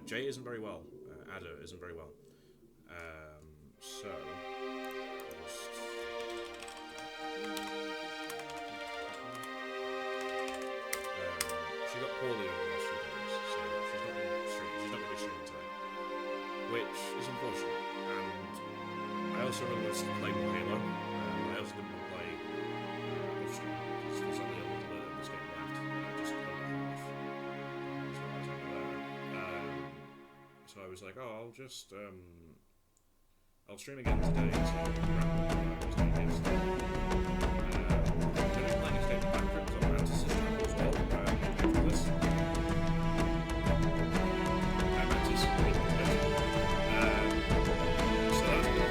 Jay isn't very well. Ada isn't very well. So just she got poorly over the last few days, so she's not going to be streaming today, which is unfortunate. And I also really wanted to play more Halo. I also didn't want to play off stream because there's only a little bit of this game left. Just a little bit off, as far as I'm aware. So I was like, oh, I'll stream again today to wrap up what I was doing yesterday. I'm going to be playing Escape Backrooms on Mantis' channel as well. After this. Mantis, so that's a bit of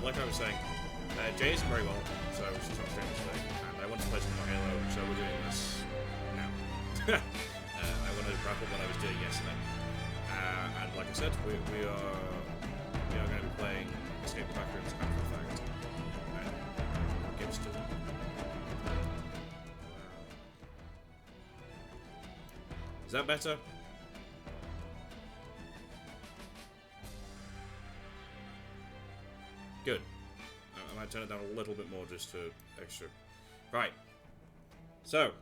like I was saying, Jay isn't very well, so she's not streaming today, and I want to play some more Halo, so we're doing this now. I wanted to wrap up what I was doing yesterday, and like I said, we are going to be playing Escape the Backrooms after the fact. Game's still. Is that better? Good. I might turn it down a little bit more just for extra. Right. So,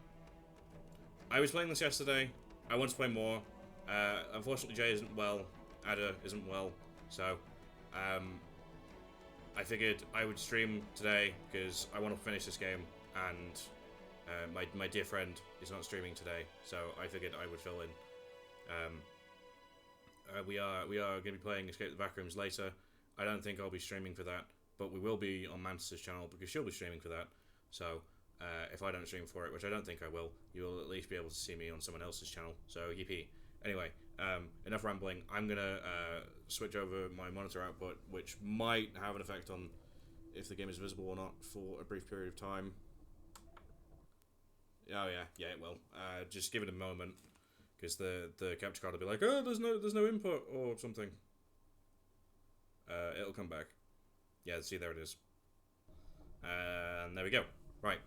I was playing this yesterday. I want to play more. Unfortunately, Jay isn't well. Ada isn't well. So, I figured I would stream today because I want to finish this game, and my dear friend is not streaming today, so I figured I would fill in. We are going to be playing Escape the Backrooms later. I don't think I'll be streaming for that, but we will be on Mantis' channel because she'll be streaming for that. So, if I don't stream for it, which I don't think I will, you'll at least be able to see me on someone else's channel. So, yippee. Anyway, enough rambling. I'm going to switch over my monitor output, which might have an effect on if the game is visible or not for a brief period of time. Oh yeah, it will. Just give it a moment, because the capture card will be like, oh, there's no input or something. It'll come back. Yeah, see, there it is. And there we go. Right.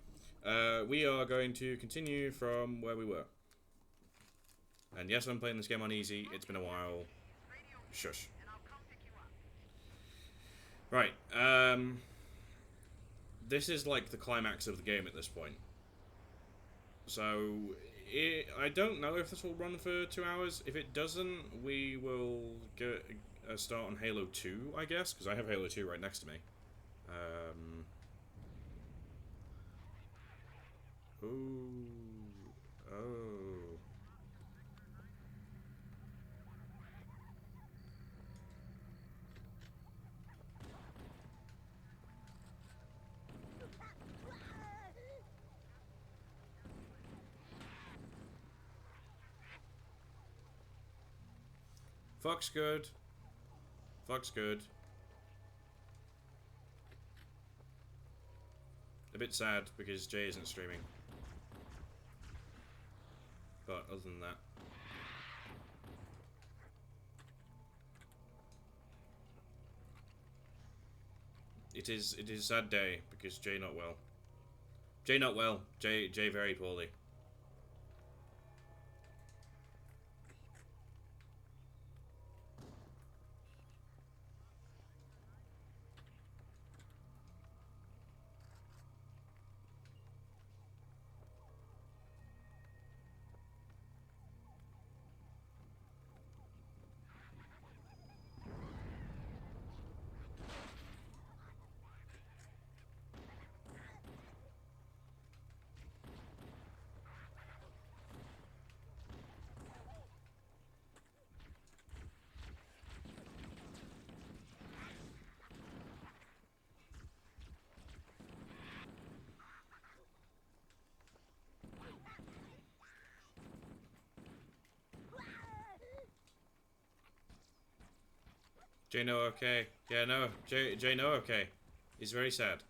We are going to continue from where we were. And yes, I'm playing this game on easy. It's been a while. Shush. Right. This is like the climax of the game at this point. So, I don't know if this will run for 2 hours. If it doesn't, we will get a start on Halo 2, I guess, because I have Halo 2 right next to me. Oh. Fuck's good. Fuck's good. A bit sad because Jay isn't streaming. But other than that. It is a sad day because Jay not well. Jay not well. Jay very poorly. Jay Noah okay? Yeah, no. Jay Noah okay. He's very sad.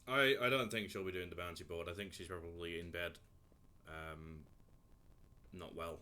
I don't think she'll be doing the bounty board. I think she's probably in bed. Not well.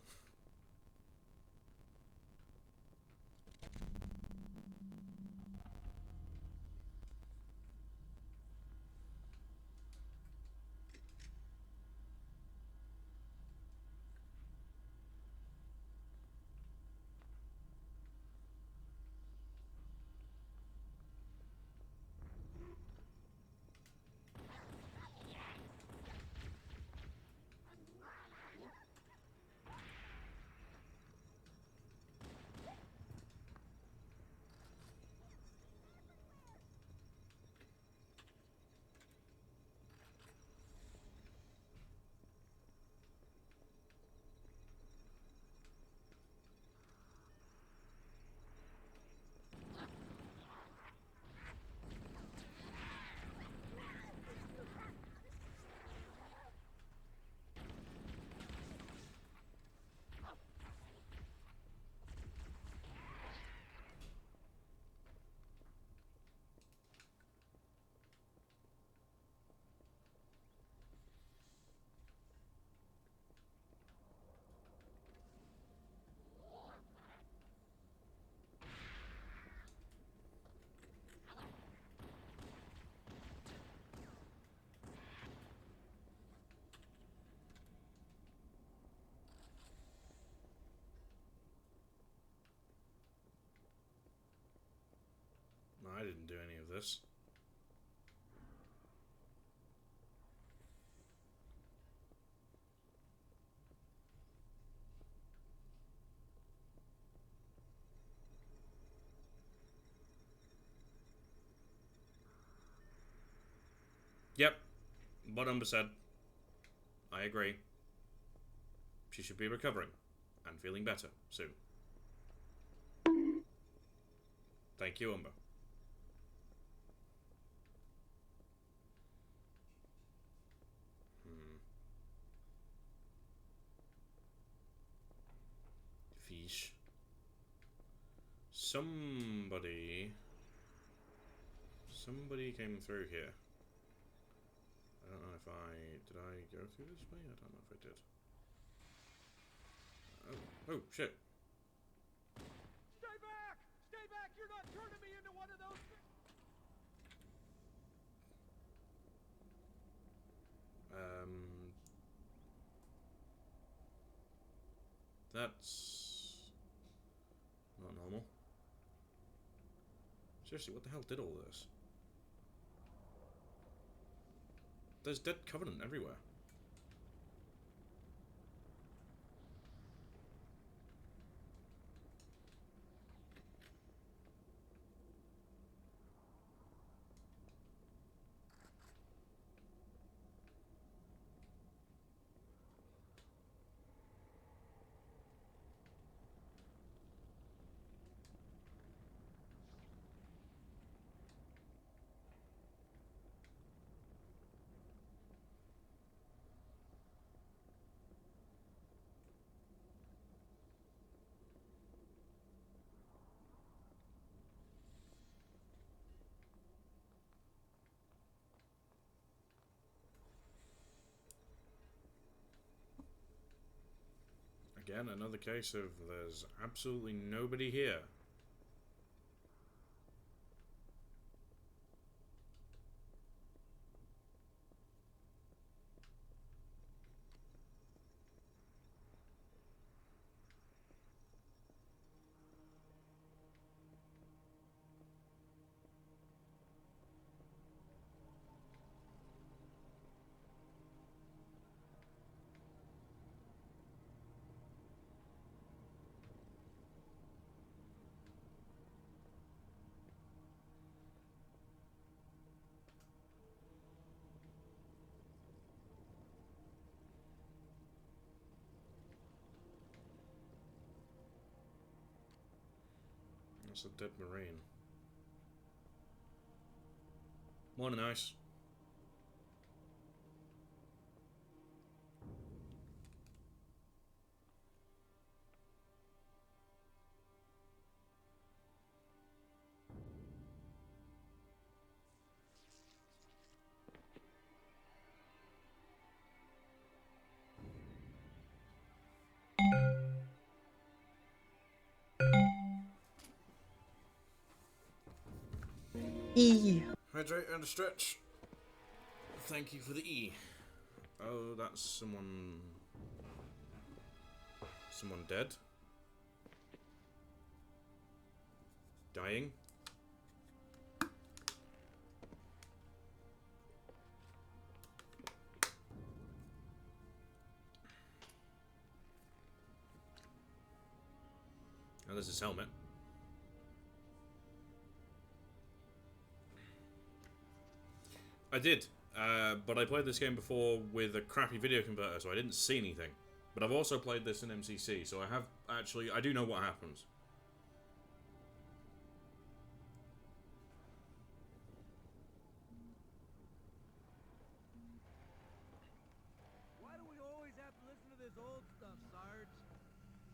No, I didn't do any of this. Yep. What Umber said. I agree. She should be recovering and feeling better soon. Thank you, Umber. Fish. Somebody came through here. I don't know if did I go through this way? I don't know if I did. Oh shit. Stay back! Stay back! You're not turning me into one of those... That's not normal. Seriously, what the hell did all this? There's dead Covenant everywhere. Again, another case of there's absolutely nobody here. That's a dead Marine. Morning, Ice. E. Hydrate and a stretch. Thank you for the E. Oh, that's someone... Someone dead? Dying? Oh, there's his helmet. I did, but I played this game before with a crappy video converter, so I didn't see anything. But I've also played this in MCC, so I do know what happens. Why do we always have to listen to this old stuff, Sarge?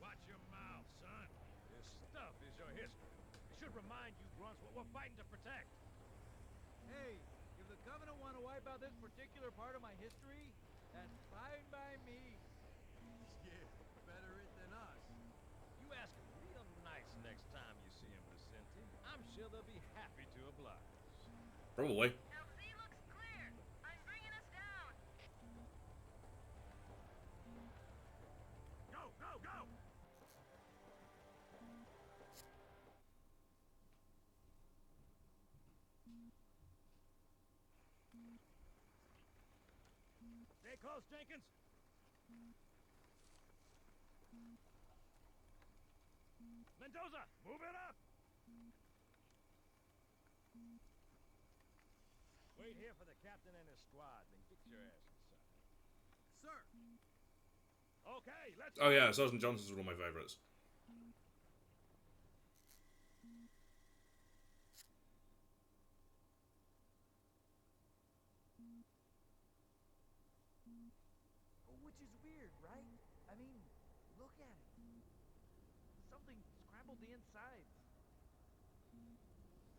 Watch your mouth, son. This stuff is your history. It should remind you grunts what we're fighting to protect. Hey, if the Covenant want to wipe out this particular part of my history, that's fine by me. Yeah, better it than us. You ask him real nice next time you see him, Vicente. I'm sure they'll be happy to oblige. Probably. LZ looks clear. I'm bringing us down. Go, go, go! Stay close, Jenkins. Mendoza, move it up! Wait here for the captain and his squad, then get your ass inside. Sir! Okay, let's Oh yeah, Sergeant Johnson's one of my favourites. Which is weird, right? I mean, look at it. Something scrambled the insides.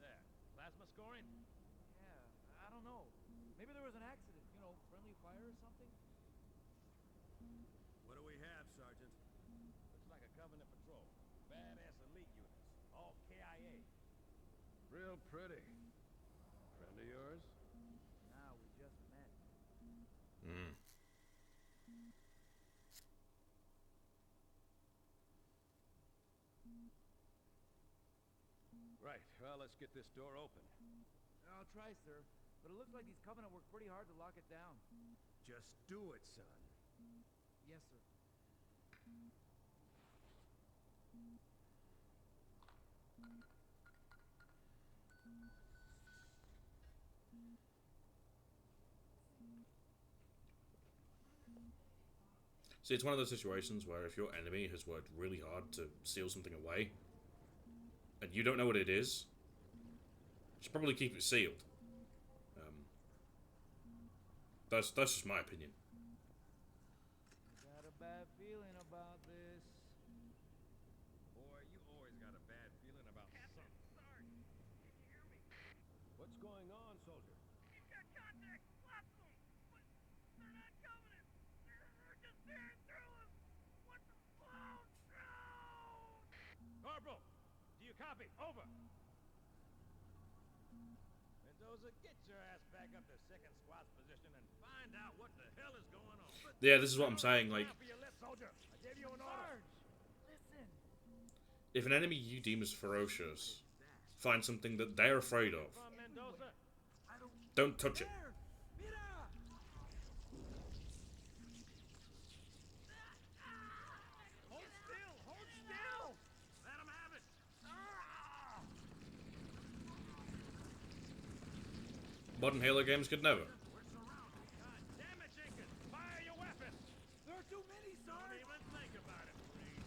There. Plasma scoring? Yeah, I don't know. Maybe there was an accident, you know, friendly fire or something? What do we have, Sergeant? Looks like a Covenant patrol. Badass elite units. All KIA. Real pretty. Friend of yours? Nah, we just met. Mm. Right, well, let's get this door open. I'll try, sir. But it looks like these Covenant worked pretty hard to lock it down. Just do it, son. Yes, sir. See, it's one of those situations where if your enemy has worked really hard to steal something away, and you don't know what it is, you should probably keep it sealed. That's just my opinion. Got a bad feeling about this. Boy, you always got a bad feeling about something. Sarge, can you hear me? What's going on, soldier? He's got contact. Lots of them. But they're not Covenant. They're just tearing through us. What the blow? No! Corporal, do you copy? Over. Mendoza, get your ass back up to second squad's position and find out what the hell is going on. Yeah, this is what I'm saying. Like, Now for your lip, soldier. I gave you an order. Listen. if an enemy you deem as ferocious finds something that they're afraid of, Come on, Mendoza. don't touch it. There. Mira. Hold still. Hold still. Let him have it. Modern Halo games could never. We're surrounded. God damn it, Jenkins. Fire your weapons. There are too many, sir. Don't even think about it, please.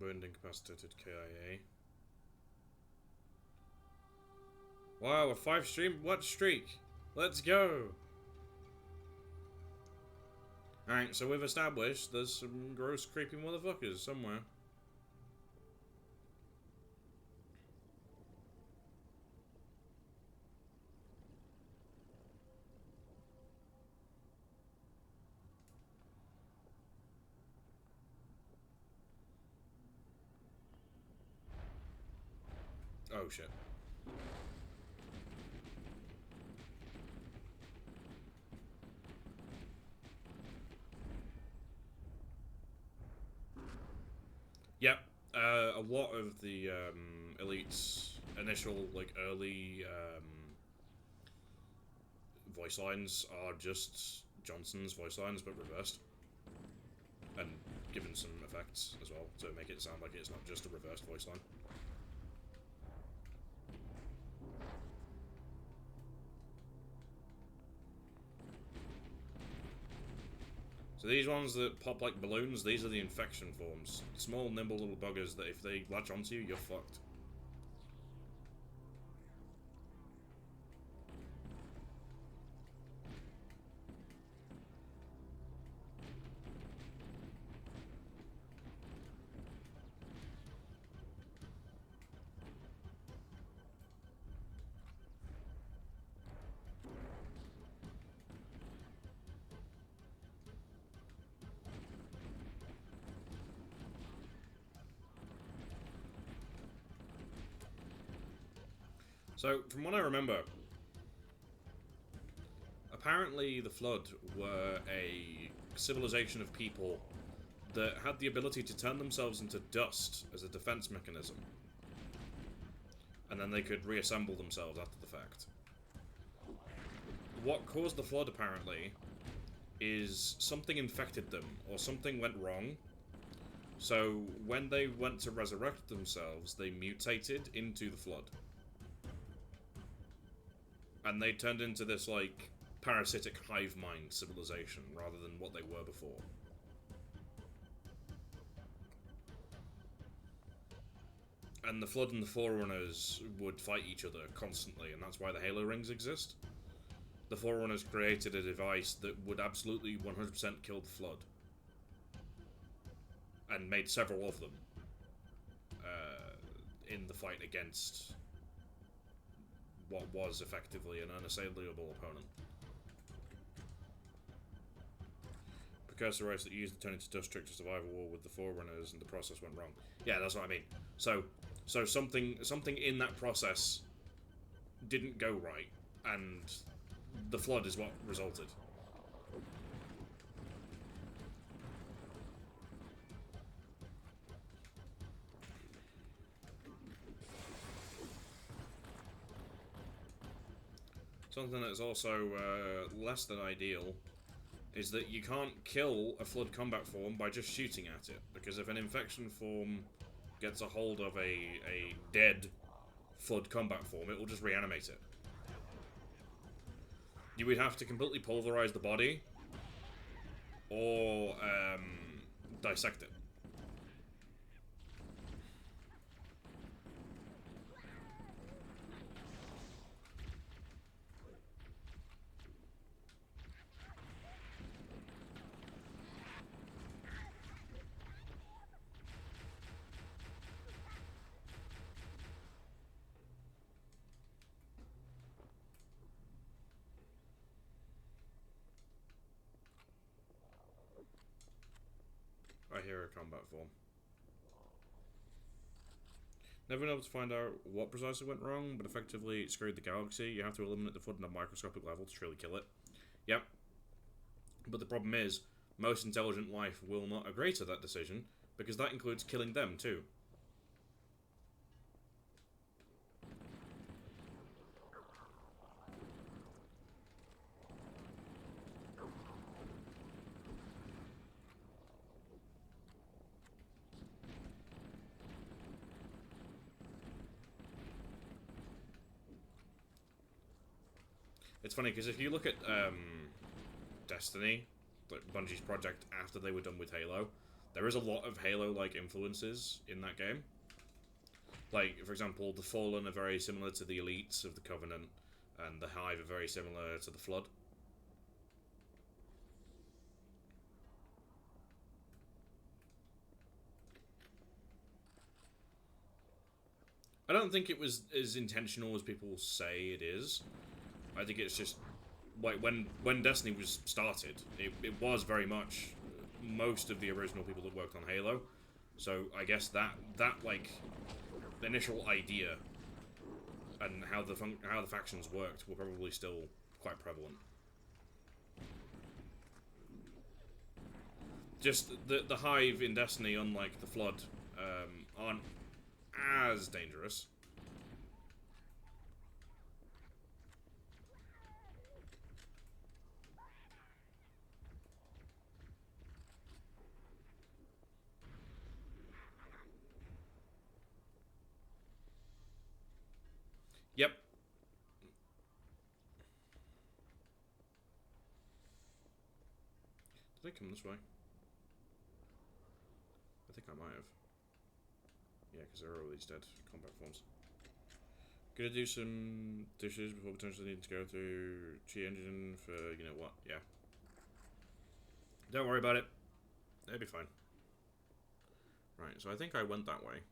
Burned incapacitated KIA. Wow, a 5 stream? What streak? Let's go! Alright, so we've established there's some gross creepy motherfuckers somewhere. Oh shit. Yep, a lot of the Elite's initial, like, early voice lines are just Johnson's voice lines, but reversed. And given some effects as well, to make it sound like it's not just a reversed voice line. So these ones that pop like balloons, these are the infection forms. Small, nimble little buggers that if they latch onto you, you're fucked. So, from what I remember, apparently the Flood were a civilization of people that had the ability to turn themselves into dust as a defense mechanism. And then they could reassemble themselves after the fact. What caused the Flood, apparently, is something infected them, or something went wrong. So, when they went to resurrect themselves, they mutated into the Flood. And they turned into this, like, parasitic hive mind civilization, rather than what they were before. And the Flood and the Forerunners would fight each other constantly, and that's why the Halo rings exist. The Forerunners created a device that would absolutely 100% kill the Flood. And made several of them. In the fight against what was effectively an unassailable opponent. Precursor race that used the turn into dust trick to survive a war with the Forerunners, and the process went wrong. Yeah, that's what I mean. So something in that process didn't go right, and the Flood is what resulted. Something that's also less than ideal is that you can't kill a Flood combat form by just shooting at it, because if an infection form gets a hold of a dead Flood combat form, it will just reanimate it. You would have to completely pulverize the body, or dissect it. I hear a combat form. Never been able to find out what precisely went wrong, but effectively it screwed the galaxy. You have to eliminate the Flood on a microscopic level to truly kill it. Yep. But the problem is, most intelligent life will not agree to that decision, because that includes killing them too. It's funny, because if you look at Destiny, like Bungie's project after they were done with Halo, there is a lot of Halo-like influences in that game. Like, for example, the Fallen are very similar to the Elites of the Covenant, and the Hive are very similar to the Flood. I don't think it was as intentional as people say it is. I think it's just like when Destiny was started, it was very much most of the original people that worked on Halo. So I guess that like the initial idea and how the factions worked were probably still quite prevalent. Just the Hive in Destiny, unlike the Flood, aren't as dangerous. Yep. Did they come this way? I think I might have. Yeah, because there are all these dead combat forms. Gonna do some dishes before potentially needing to go through Chi Engine for you know what. Yeah. Don't worry about it. It'll be fine. Right, so I think I went that way.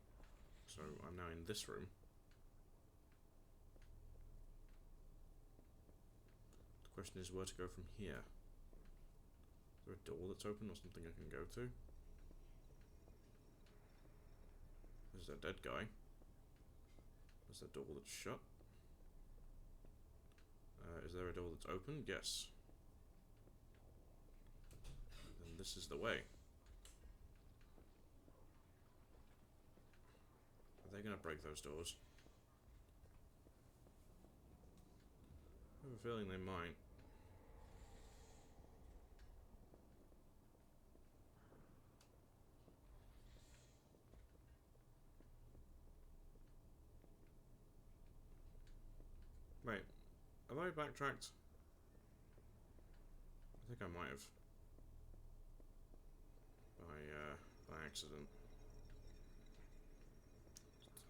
So I'm now in this room. The question is where to go from here. Is there a door that's open or something I can go to? There's that dead guy. There's that door that's shut. Is there a door that's open? Yes. Then this is the way. Are they going to break those doors? I have a feeling they might. Wait, have I backtracked? I think I might have. By accident.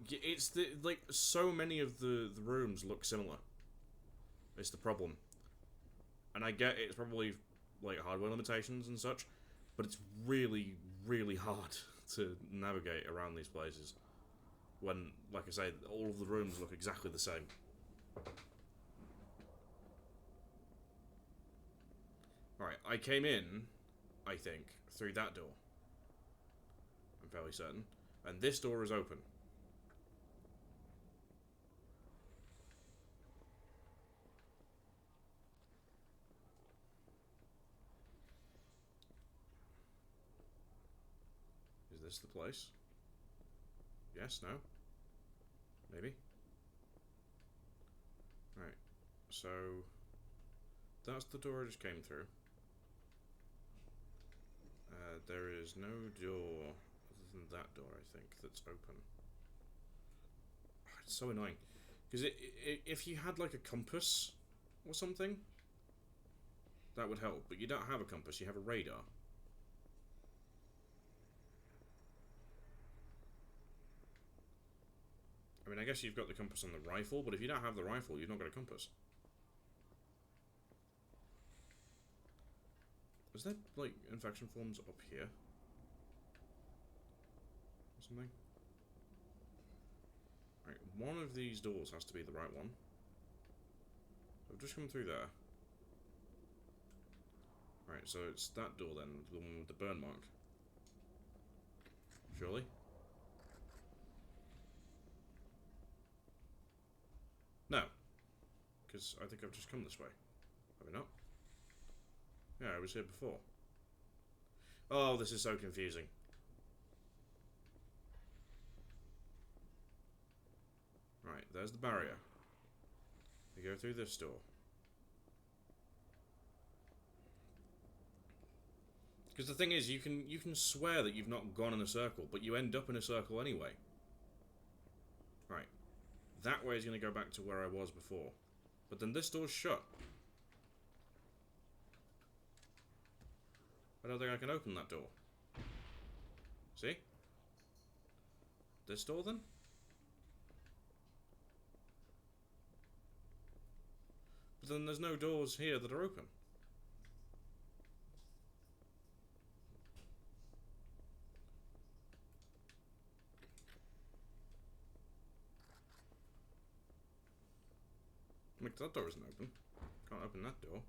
It's like, so many of the rooms look similar. It's the problem. And I get it's probably, like, hardware limitations and such, but it's really, really hard to navigate around these places. When, like I say, all of the rooms look exactly the same. Right, I came in, I think, through that door. I'm fairly certain. And this door is open. Is this the place? Yes, no? Maybe? Right, so that's the door I just came through. There is no door other than that door, I think, that's open. Oh, it's so annoying. Because if you had, like, a compass or something, that would help. But you don't have a compass, you have a radar. I mean, I guess you've got the compass on the rifle, but if you don't have the rifle, you've not got a compass. Is there, like, infection forms up here? Or something? Right, one of these doors has to be the right one. I've just come through there. Right, so it's that door then, the one with the burn mark. Surely? No. Because I think I've just come this way. Have I not? Yeah, I was here before. Oh, this is so confusing. Right, there's the barrier. We go through this door. Because the thing is, you can swear that you've not gone in a circle, but you end up in a circle anyway. Right. That way is going to go back to where I was before. But then this door's shut. I don't think I can open that door. See? This door then? But then there's no doors here that are open. Like, that door isn't open. Can't open that door.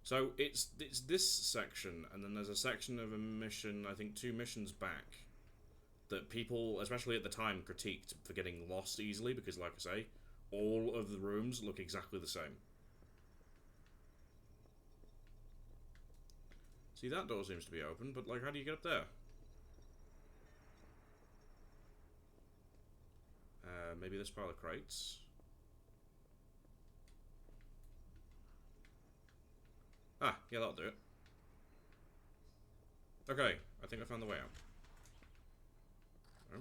So it's this section, and then there's a section of a mission, I think 2 missions back, that people, especially at the time, critiqued for getting lost easily, because like I say, all of the rooms look exactly the same. See, that door seems to be open, but like, how do you get up there? Maybe this pile of crates. Ah, yeah, that'll do it. Okay, I think I found the way out. Oh.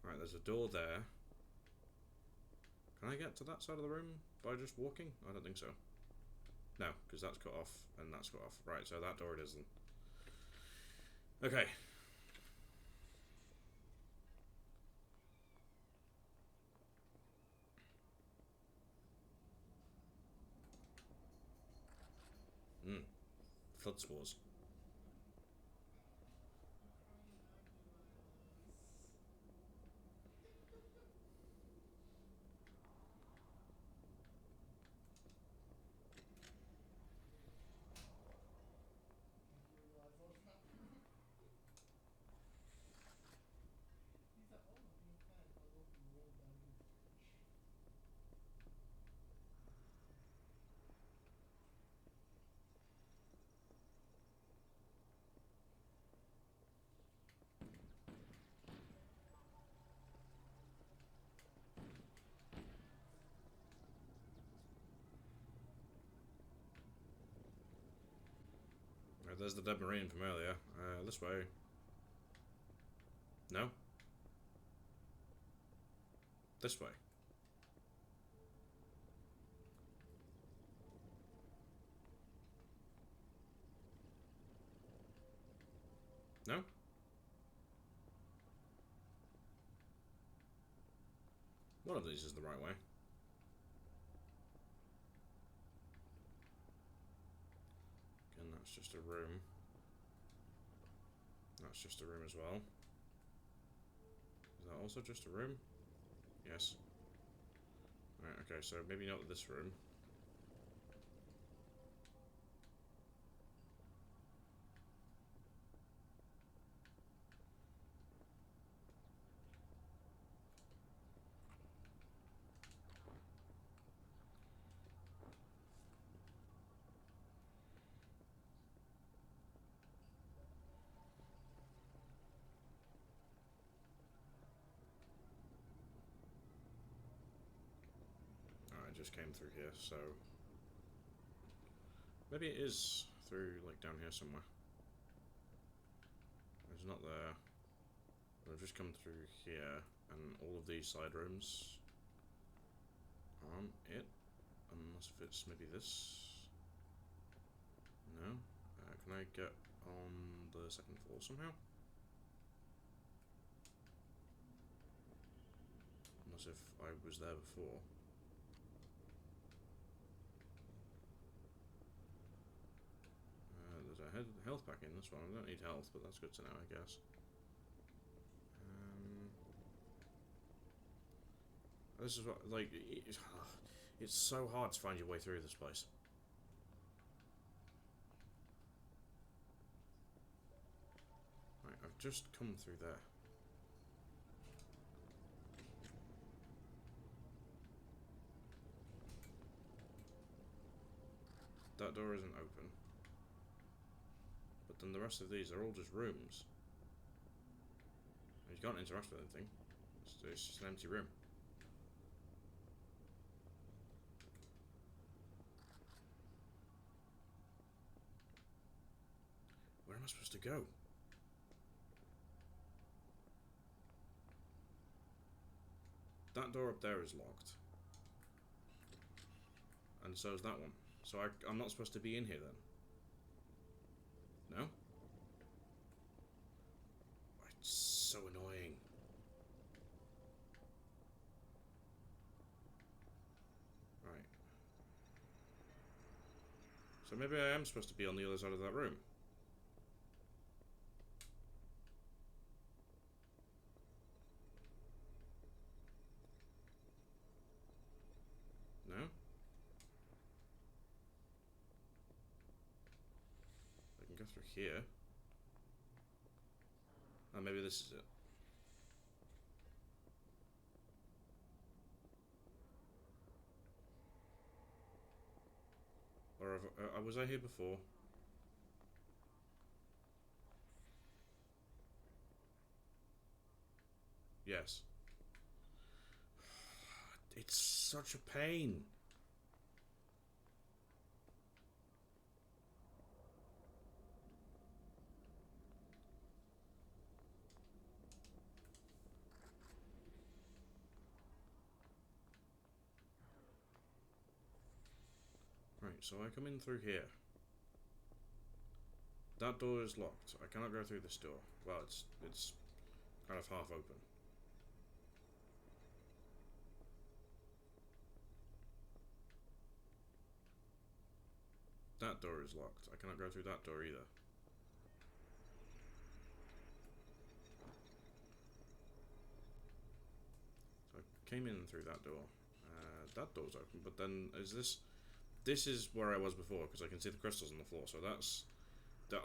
Right, there's a door there. Can I get to that side of the room by just walking? I don't think so. No, because that's cut off and that's cut off. Right, so that door it isn't. Okay. Flood spores. Right, there's the dead marine from earlier. This way. No? This way. No? One of these is the right way. Again, that's just a room. That's just a room as well. Is that also just a room? Yes. Right, okay, so maybe not this room. I just came through here, so maybe it is through, like, down here somewhere. It's not there. I've just come through here, and all of these side rooms aren't it, unless if it's maybe this. No. Can I get on the 2nd floor somehow? Unless if I was there before. There's a health pack in this one. I don't need health, but that's good to know, I guess. This is what, like, it's so hard to find your way through this place. Right, I've just come through there. That door isn't open. But then the rest of these are all just rooms. You can't interact with anything. It's just an empty room. I supposed to go? That door up there is locked. And so is that one. So I'm not supposed to be in here then. No? It's so annoying. Right. So maybe I am supposed to be on the other side of that room. No? I can go through here. Oh, maybe this is it. Or was I here before? Yes. It's such a pain. Right, so I come in through here. That door is locked. I cannot go through this door. Well, it's kind of half open. That door is locked. I cannot go through that door either. So I came in through that door. That door's open, but then is this... This is where I was before, because I can see the crystals on the floor, so that's...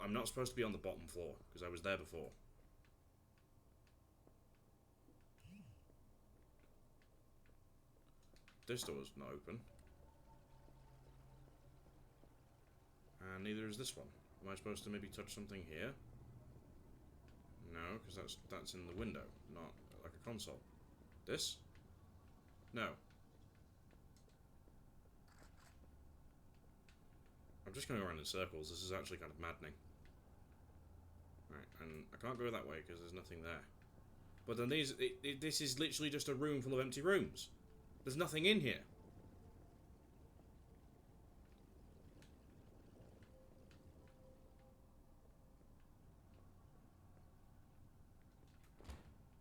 I'm not supposed to be on the bottom floor, because I was there before. This door's not open. And neither is this one. Am I supposed to maybe touch something here? No, because that's in the window, not like a console. This? No. I'm just going around in circles. This is actually kind of maddening. Right, and I can't go that way because there's nothing there. But then this is literally just a room full of empty rooms. There's nothing in here.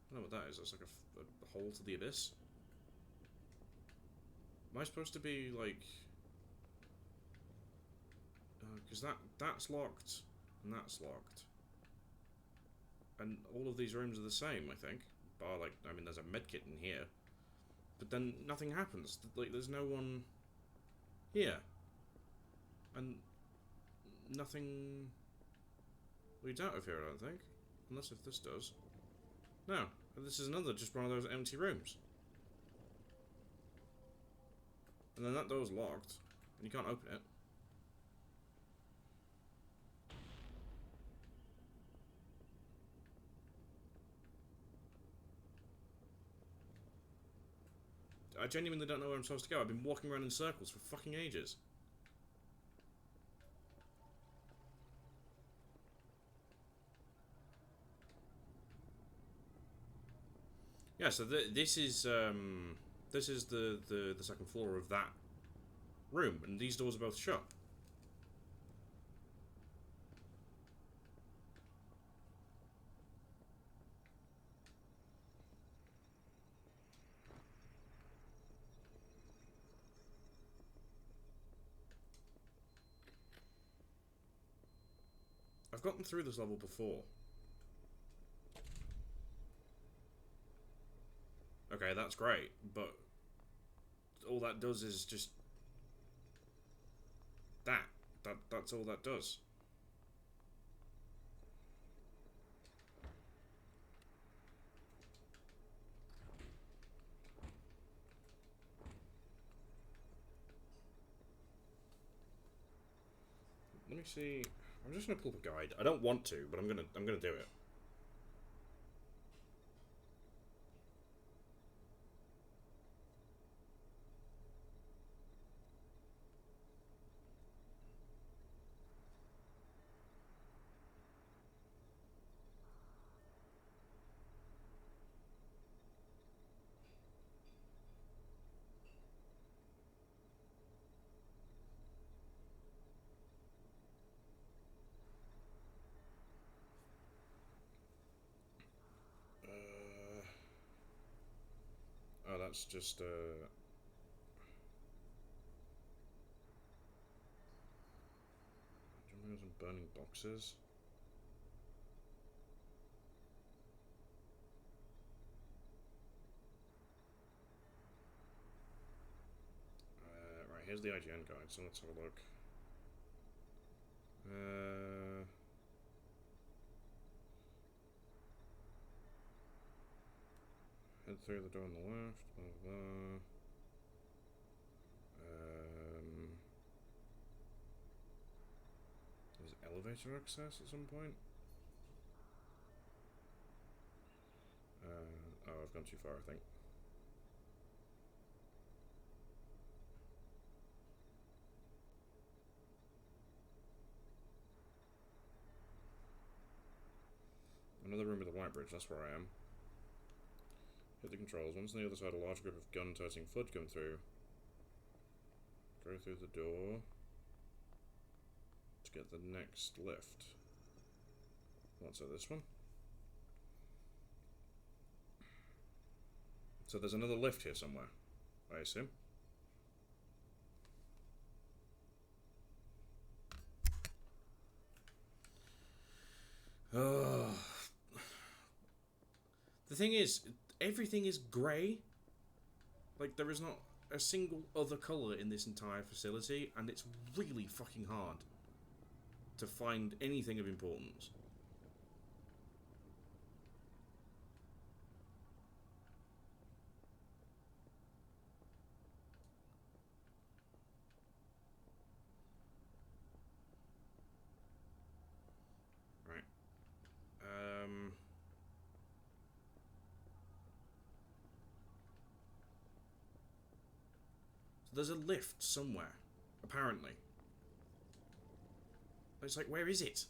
I don't know what that is. That's like a hole to the abyss. Am I supposed to be like... Because that's locked, and that's locked. And all of these rooms are the same, I think. Bar, like, I mean, there's a medkit in here. But then nothing happens. Like, there's no one here. And nothing leads out of here, I don't think. Unless if this does. No. This is another, just one of those empty rooms. And then that door's locked. And you can't open it. I genuinely don't know where I'm supposed to go. I've been walking around in circles for fucking ages. Yeah, so this is the second floor of that room, and these doors are both shut. I've gotten through this level before. Okay, that's great, but all that does is just that's all that does. Let me see. I'm just gonna pull up a guide. I don't want to, but I'm gonna do it. that's just jumping on some burning boxes. Right, here's the IGN guide, so let's have a look. Head through the door on the left, blah blah blah. There's elevator access at some point. Oh, I've gone too far, I think. Another room with a white bridge, that's where I am. Hit the controls. Once on the other side, a large group of gun-toting flood come through. Go through the door to get the next lift. What's at this one? So there's another lift here somewhere, I assume. Oh. The thing is, everything is grey. Like, there is not a single other colour in this entire facility, and it's really fucking hard to find anything of importance. Right. So there's a lift somewhere, apparently. It's like, where is it?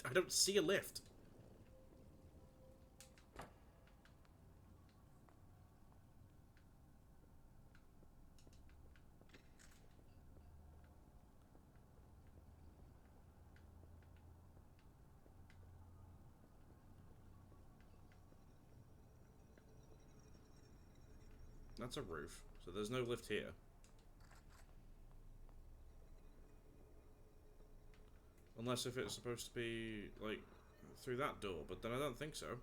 I don't see a lift. That's a roof, so there's no lift here. Unless if it's supposed to be, like, through that door, but then I don't think so.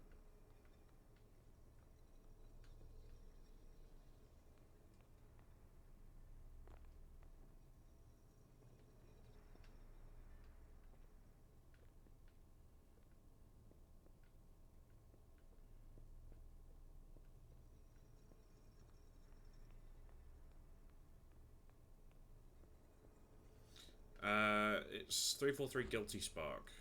It's 343 Guilty Spark.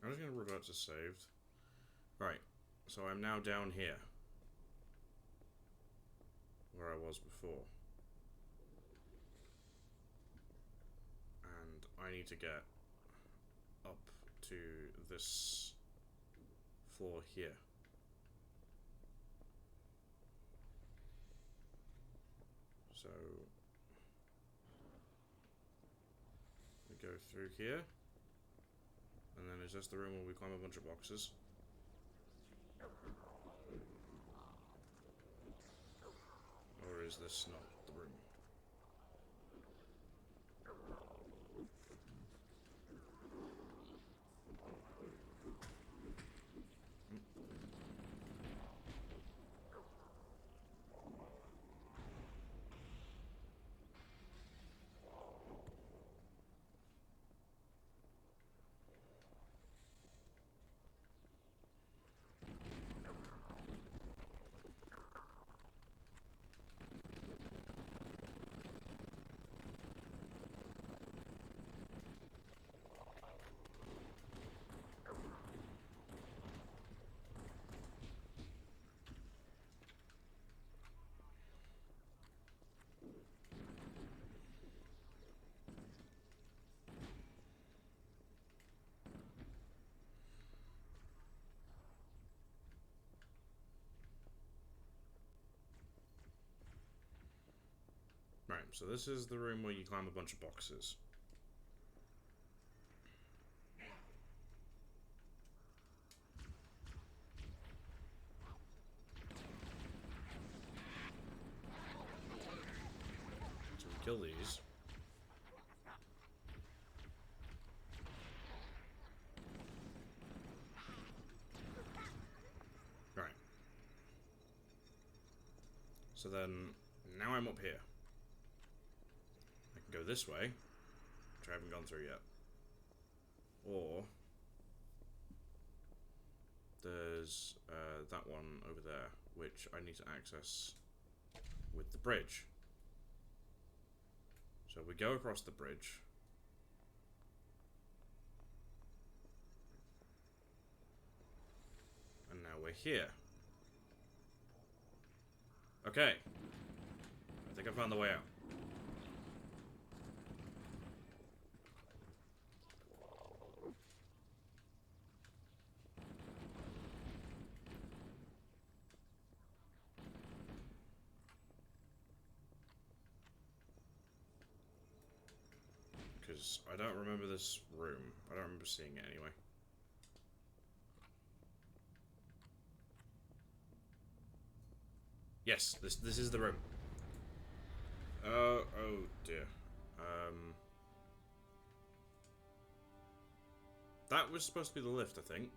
I'm just going to revert to saved. Right, so I'm now down here. Where I was before. And I need to get up to this floor here. So we go through here. And then is this the room where we climb a bunch of boxes? Or is this not the room? So this is the room where you climb a bunch of boxes. So we kill these. Right. So then, now I'm up here. I can go this way, which I haven't gone through yet. Or there's that one over there, which I need to access with the bridge. So we go across the bridge. And now we're here. Okay. I think I found the way out. Because I don't remember this room. I don't remember seeing it anyway. Yes, this is the room. Oh dear. That was supposed to be the lift, I think.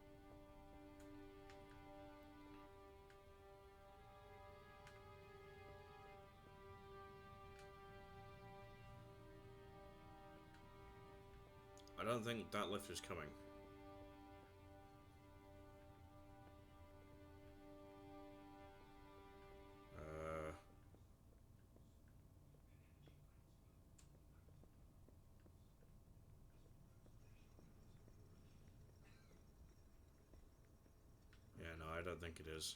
I don't think that lift is coming. Yeah, no, I don't think it is.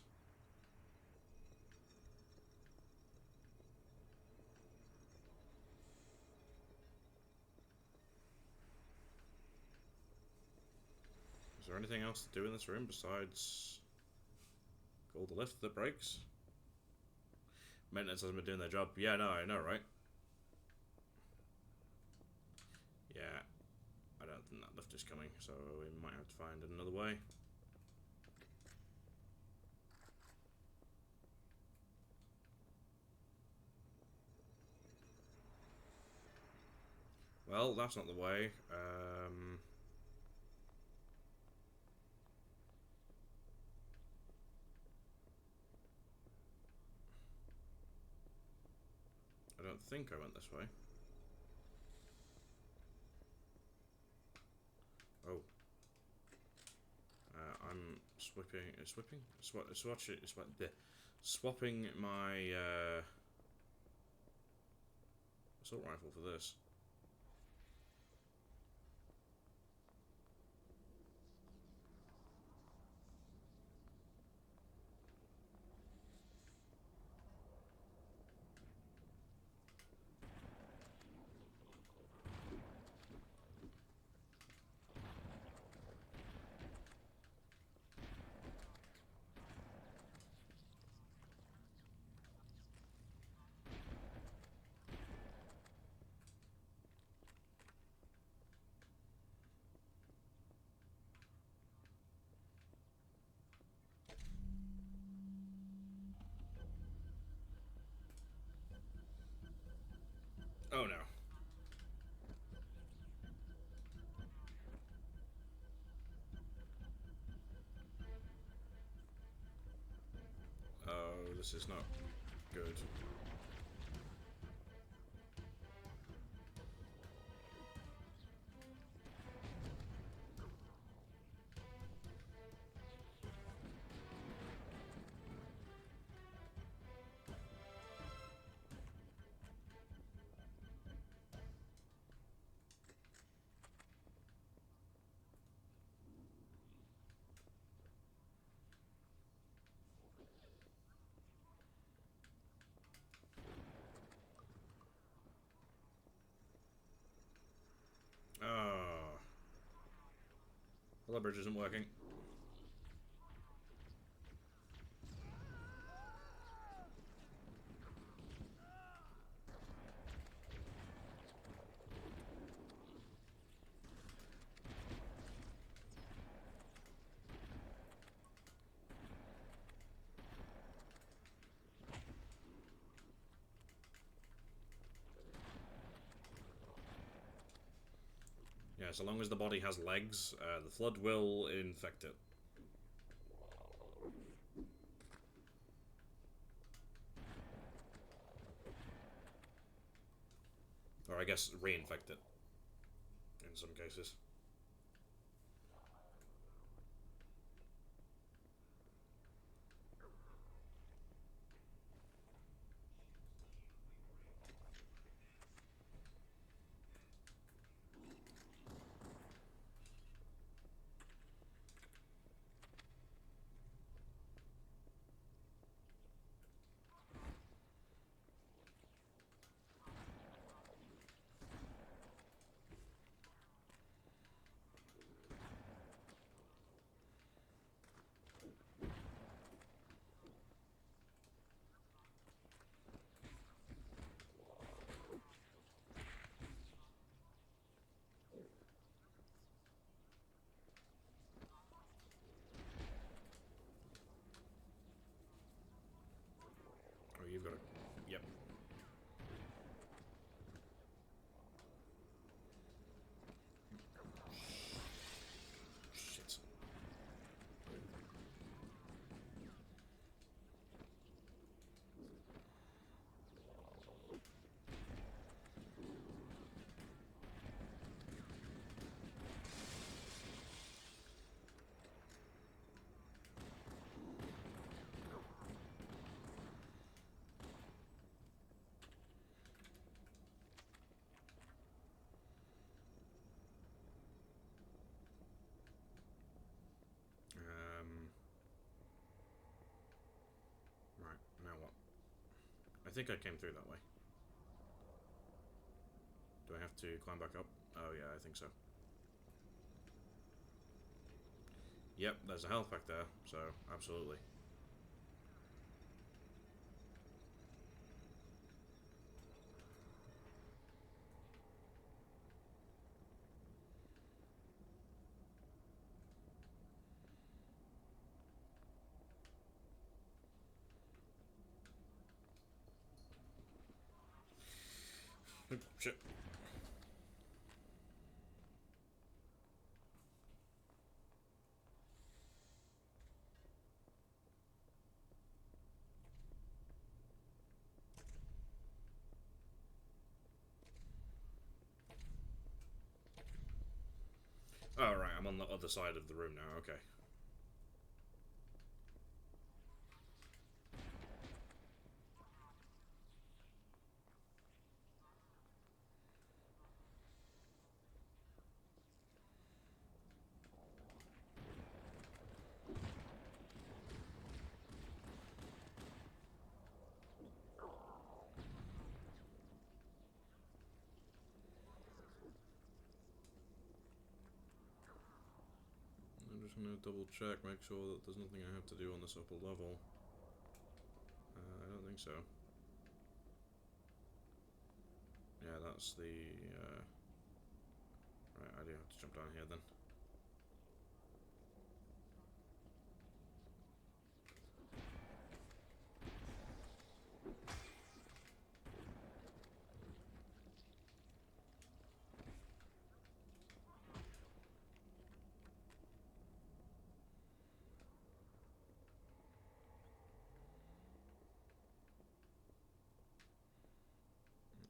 Is there anything else to do in this room besides call the lift that breaks? Maintenance hasn't been doing their job. Yeah, no, I know, right? Yeah, I don't think that lift is coming, so we might have to find another way. Well, that's not the way. I don't think I went this way. Oh. I'm swapping my assault rifle for this. Oh no. Oh, this is not good. Oh. The leverage isn't working. Yeah, so long as the body has legs, the flood will infect it. Or I guess reinfect it, in some cases. Oh, you've got it. Yep. Shit. Right, now what? I think I came through that way. Do I have to climb back up? Oh yeah, I think so. Yep, there's a health pack there, so absolutely. Oop, shit. Oh, right, I'm on the other side of the room now, okay. I'm just gonna double check, make sure that there's nothing I have to do on this upper level. I don't think so. Yeah, that's the, right, I do have to jump down here then.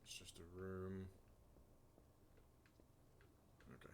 It's just a room. Okay.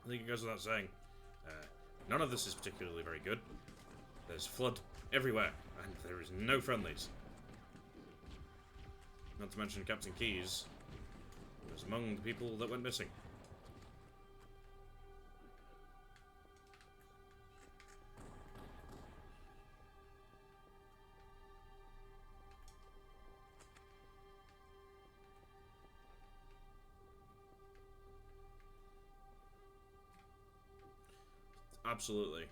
I think it goes without saying. None of this is particularly very good. There's flood everywhere, and there is no friendlies. Not to mention Captain Keyes was among the people that went missing. Absolutely.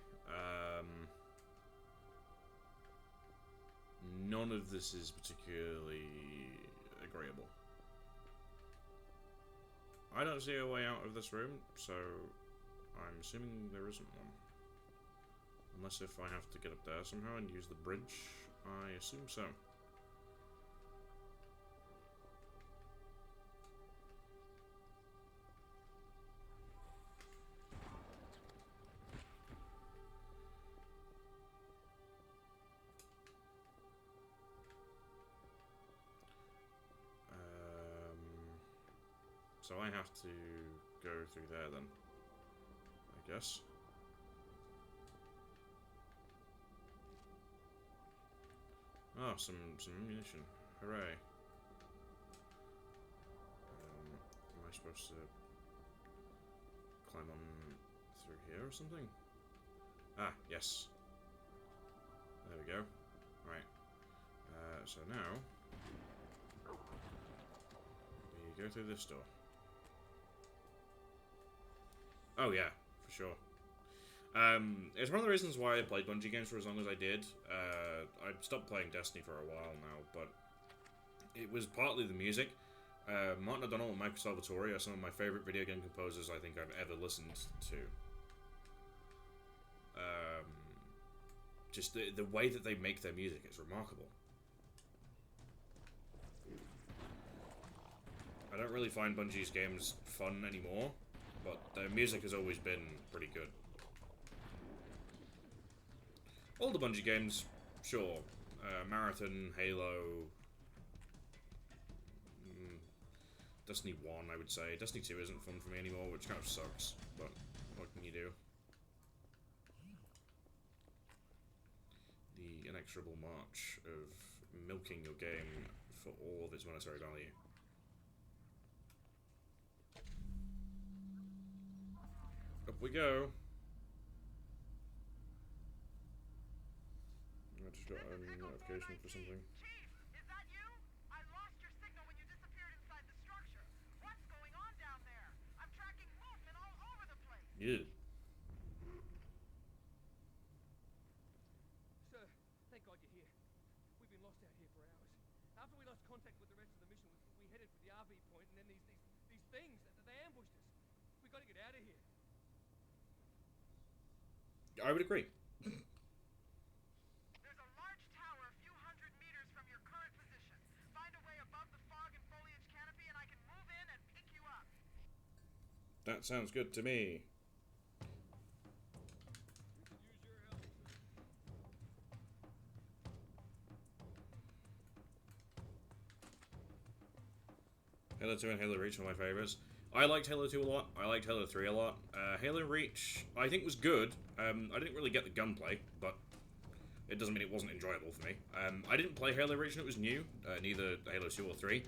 None of this is particularly agreeable. I don't see a way out of this room, so I'm assuming there isn't one. Unless if I have to get up there somehow and use the bridge, I assume so. So I have to go through there then, I guess. Oh, some ammunition. Hooray. Am I supposed to climb on through here or something? Ah, yes. There we go. Right. So now we go through this door. Oh yeah, for sure. It's one of the reasons why I played Bungie games for as long as I did. I stopped playing Destiny for a while now, but it was partly the music. Martin O'Donnell and Michael Salvatore are some of my favorite video game composers I think I've ever listened to. Just the way that they make their music is remarkable. I don't really find Bungie's games fun anymore, but their music has always been pretty good. All the Bungie games, sure. Marathon, Halo, Destiny 1, I would say. Destiny 2 isn't fun for me anymore, which kind of sucks, but what can you do? The inexorable march of milking your game for all of its monetary value. Up we go. I just got a notification for something. Chief, is that you? I lost your signal when you disappeared inside the structure. What's going on down there? I'm tracking movement all over the place. Yeah. Sir, thank God you're here. We've been lost out here for hours. After we lost contact with the rest of the mission, we headed for the RV point, and then these things, they ambushed us. We got to get out of here. I would agree. There's a large tower a few hundred meters from your current position. Find a way above the fog and foliage canopy, and I can move in and pick you up. That sounds good to me. Halo 2 and Halo Reach are my favorites. I liked Halo 2 a lot. I liked Halo 3 a lot. Halo Reach, I think, was good. I didn't really get the gunplay, but it doesn't mean it wasn't enjoyable for me. I didn't play Halo Reach when it was new, neither Halo 2 or 3.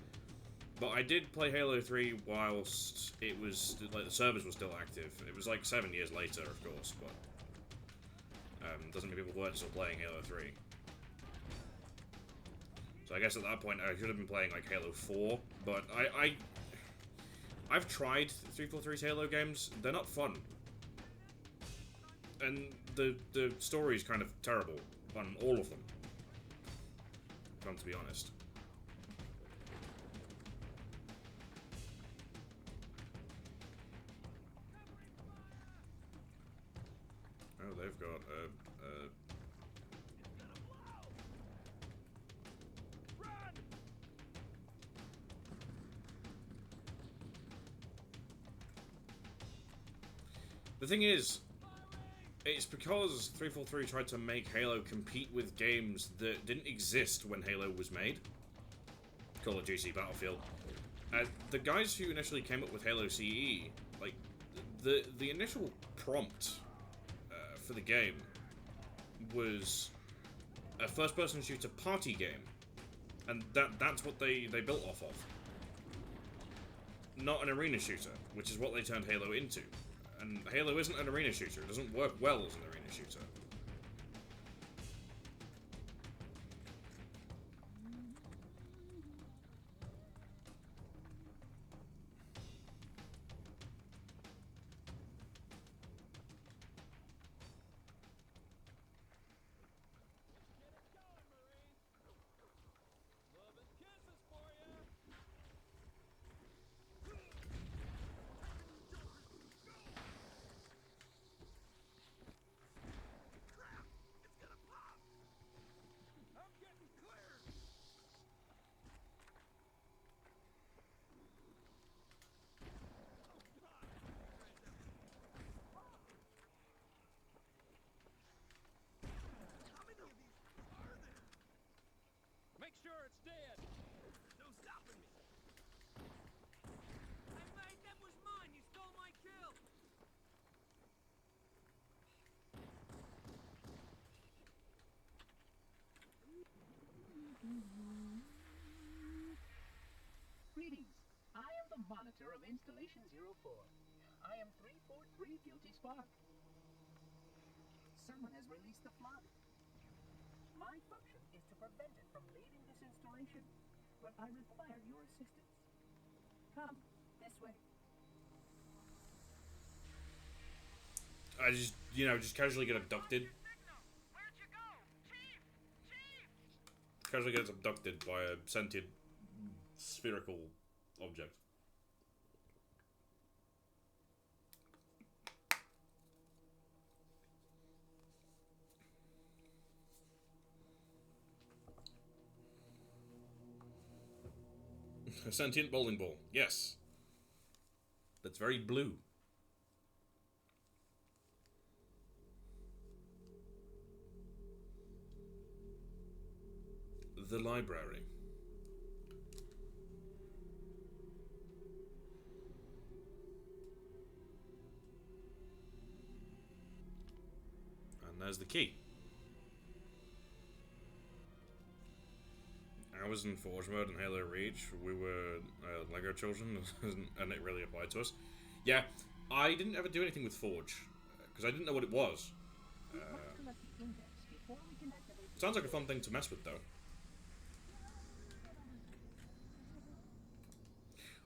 But I did play Halo 3 whilst it was, like, the servers were still active. It was like 7 years later, of course, but doesn't mean people weren't still playing Halo 3. So I guess at that point I should have been playing like Halo 4, but I've tried 343's Halo games. They're not fun. And the story's kind of terrible on all of them. If I'm to be honest. Oh, they've got The thing is, it's because 343 tried to make Halo compete with games that didn't exist when Halo was made. Call of Duty, Battlefield. The guys who initially came up with Halo CE, like, the initial prompt for the game was a first-person shooter party game, and that's what they built off of. Not an arena shooter, which is what they turned Halo into. And Halo isn't an arena shooter. It doesn't work well as an arena shooter. Make sure it's dead. No stopping me. Hey, mate, that was mine. You stole my kill. Greetings. I am the monitor of Installation 04. I am 343 Guilty Spark. Someone has released the flood. My function is to prevent it from leaving this installation, but I require your assistance. Come, this way. I just, just casually get abducted. Signal! Where'd you go? Chief! Chief! Casually gets abducted by a sentient spherical object. A sentient bowling ball. Yes. That's very blue. The library. And there's the key. I was in Forge mode in Halo Reach. We were Lego children, and it really applied to us. Yeah, I didn't ever do anything with Forge, because I didn't know what it was. Sounds like a fun thing to mess with, though.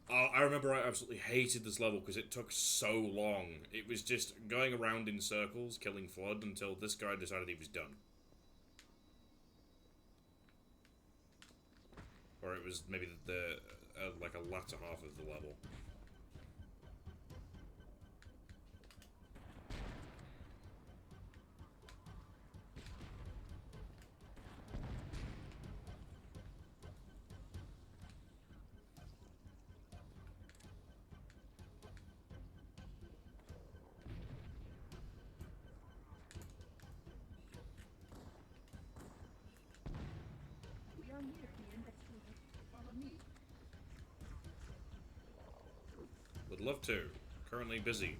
I remember I absolutely hated this level because it took so long. It was just going around in circles, killing Flood, until this guy decided he was done. Or it was maybe like a latter half of the level. We are near the index field. Follow me. Would love to. Currently busy.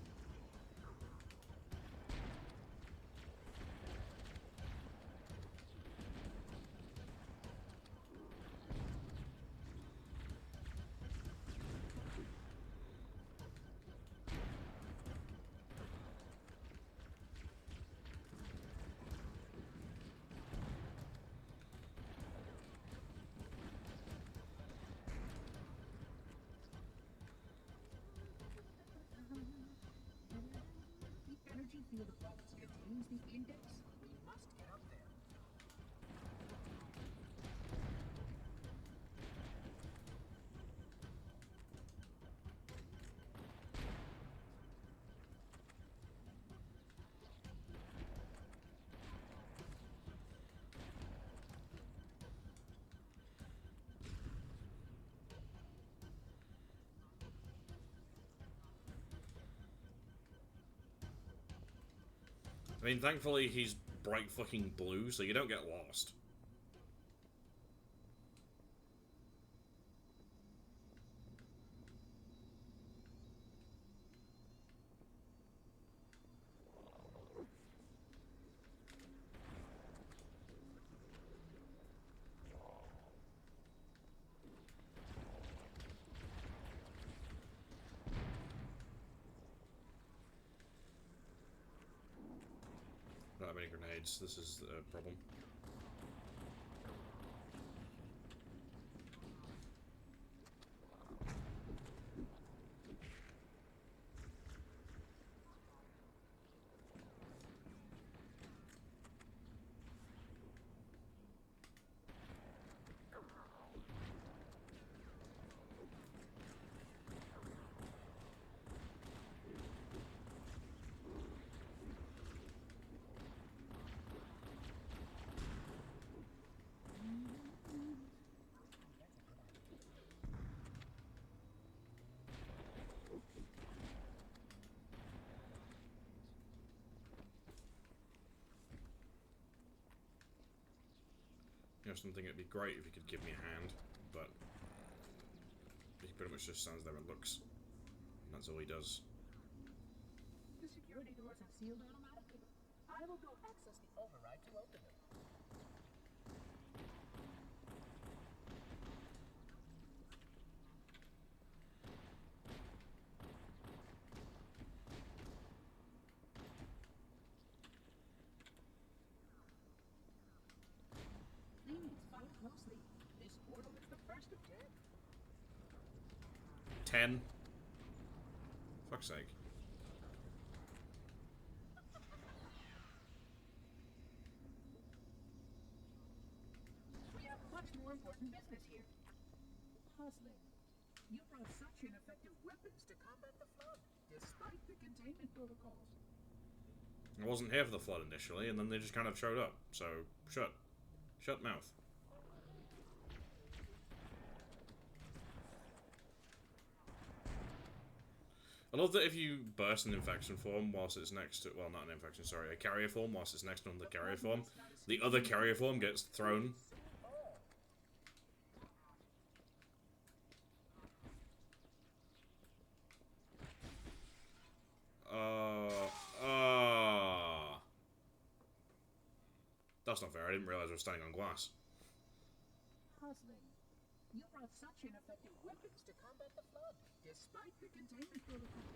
The energy field box contains the index. We must get up there. I mean, thankfully he's bright fucking blue, so you don't get lost. grenades. This is the problem. You know, something it'd be great if he could give me a hand, but he pretty much just stands there and looks. And that's all he does. The security doors have sealed automatically. I will go access the override to open them. Please follow closely. This portal is the first of 10. 10? Fuck's sake. We have much more important business here. Puzzling. You brought such ineffective weapons to combat the flood, despite the containment protocols. I wasn't here for the flood initially, and then they just kind of showed up. So, shut. Shut mouth. I love that if you burst an infection form whilst it's next to... Well, not an infection, sorry. A carrier form whilst it's next to another carrier form. The other carrier form gets thrown. That's not fair. I didn't realise I was standing on glass. Puzzling. You brought such ineffective weapons to combat the flood, despite the containment protocols.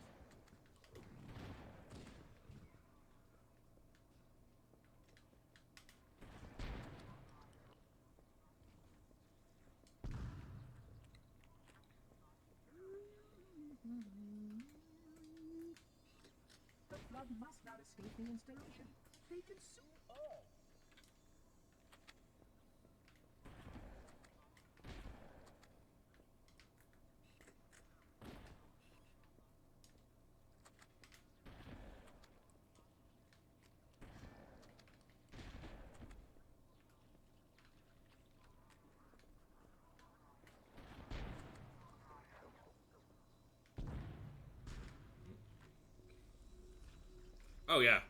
The flood must not escape the installation. They consume all. Oh, yeah.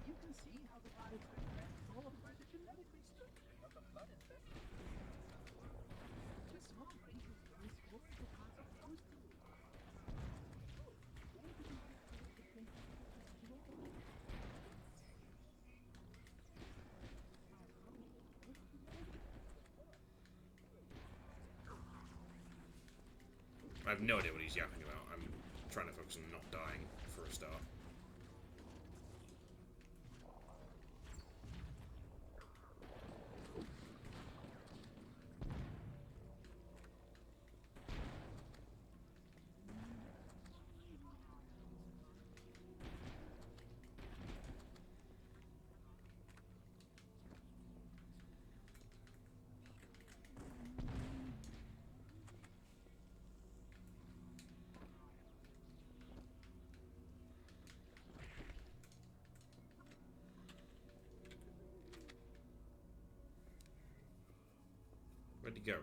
You can see how the body's been transformed by the genetic restructuring of the flood infection. The small creatures were restored to cause of those two. I have no idea what he's yapping about. I'm trying to focus on not dying for a start. Where'd he go?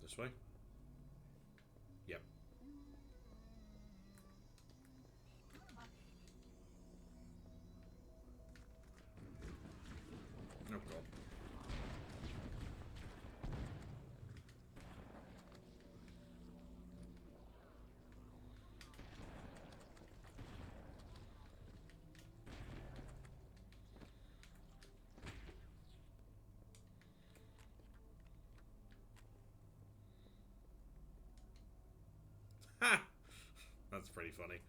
This way? Yep. Oh god. Ha! That's pretty funny.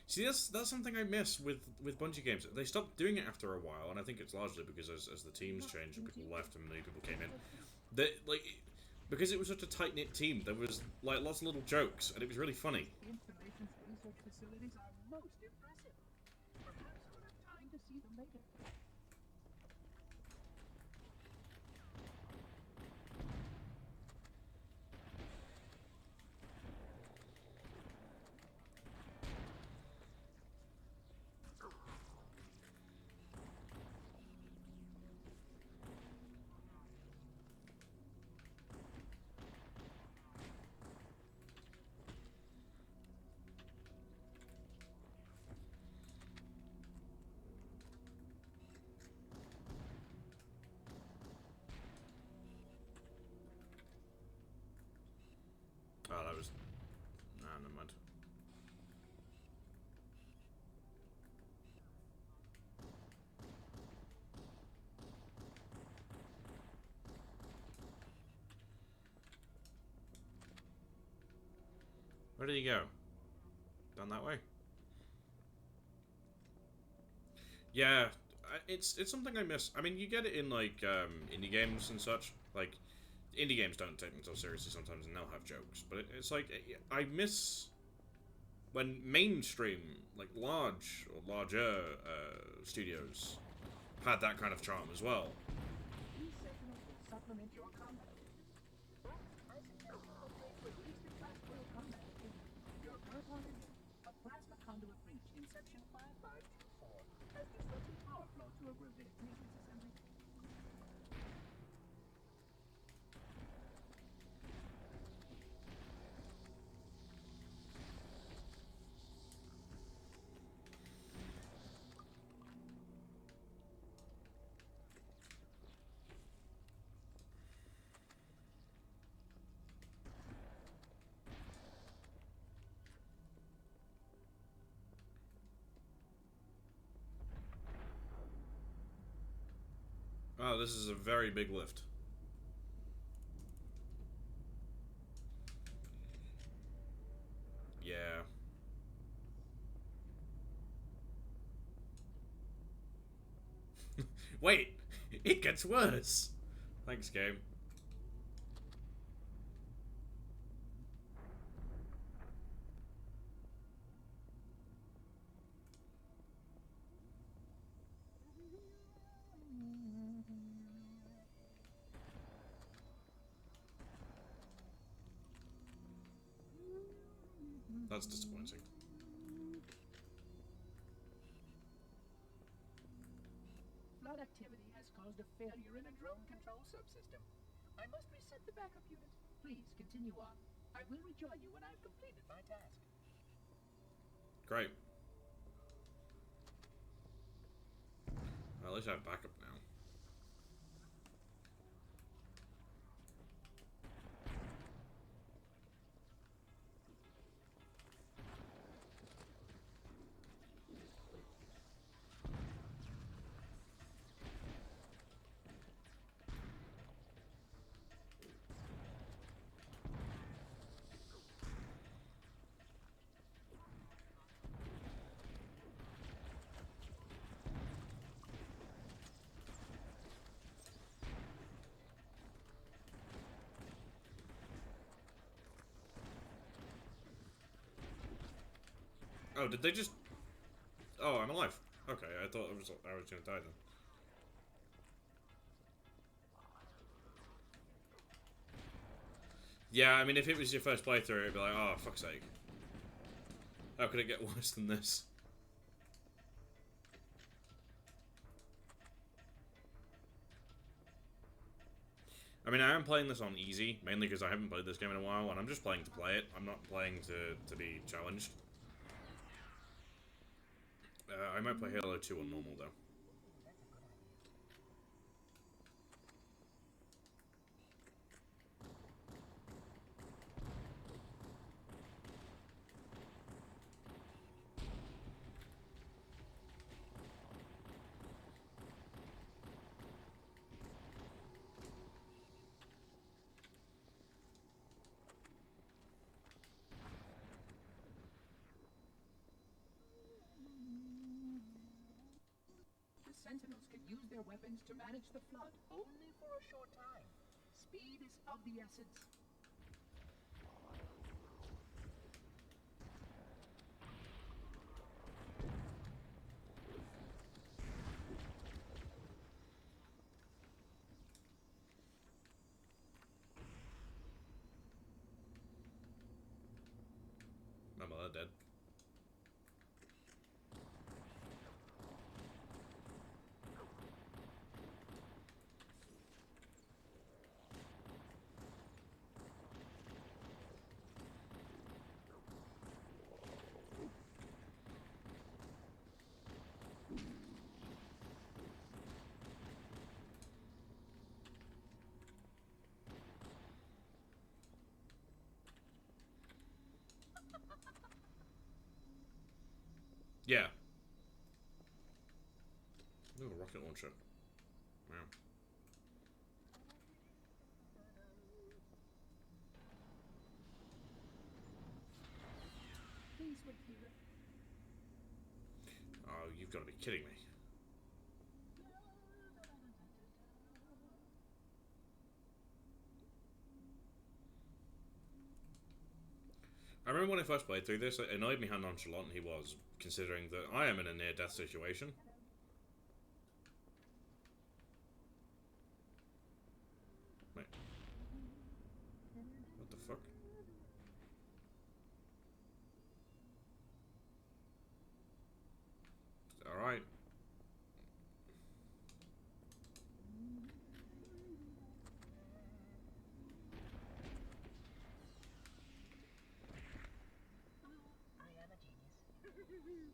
See, that's something I miss with Bungie games. They stopped doing it after a while, and I think it's largely because as the teams changed and people left and new people came in, that like because it was such a tight knit team, there was like lots of little jokes, and it was really funny. The installation's research facilities are most impressive. Perhaps we'll have time to see them later. Oh, that was. Nah, never mind. Where did he go? Down that way? Yeah, it's something I miss. I mean, you get it in like indie games and such. Like, indie games don't take themselves seriously sometimes, and they'll have jokes. But it's like I miss when mainstream, like large or larger studios had that kind of charm as well. These signals will supplement your combat abilities. But I suggest you upgrade to at least a class 12 combat ability. Your current one is a plasma conduit breach Inception 5524 has disrupted power flow to a revision matrix assembly. Oh, this is a very big lift. Yeah. Wait, it gets worse. Thanks, game. That's disappointing. Flood activity has caused a failure in a drone control subsystem. I must reset the backup unit. Please continue on. I will rejoin you when I've completed my task. Great. Well, at least I have backup now. Oh, did they just... Oh, I'm alive. Okay, I thought I was gonna die then. Yeah, I mean, if it was your first playthrough, it'd be like, oh, fuck's sake. How could it get worse than this? I mean, I am playing this on easy, mainly because I haven't played this game in a while, and I'm just playing to play it. I'm not playing to be challenged. I might play Halo 2 on normal, though. weapons to manage the flood only for a short time. Speed is of the essence. My mother dead. Yeah. Ooh, a rocket launcher. Wow. Please wait here. Oh, you've got to be kidding me. I remember when I first played through this, it annoyed me how nonchalant he was, considering that I am in a near-death situation. Wait. What the fuck? Alright. I am a genius. That's a good idea.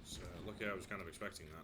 So, lucky I was kind of expecting that.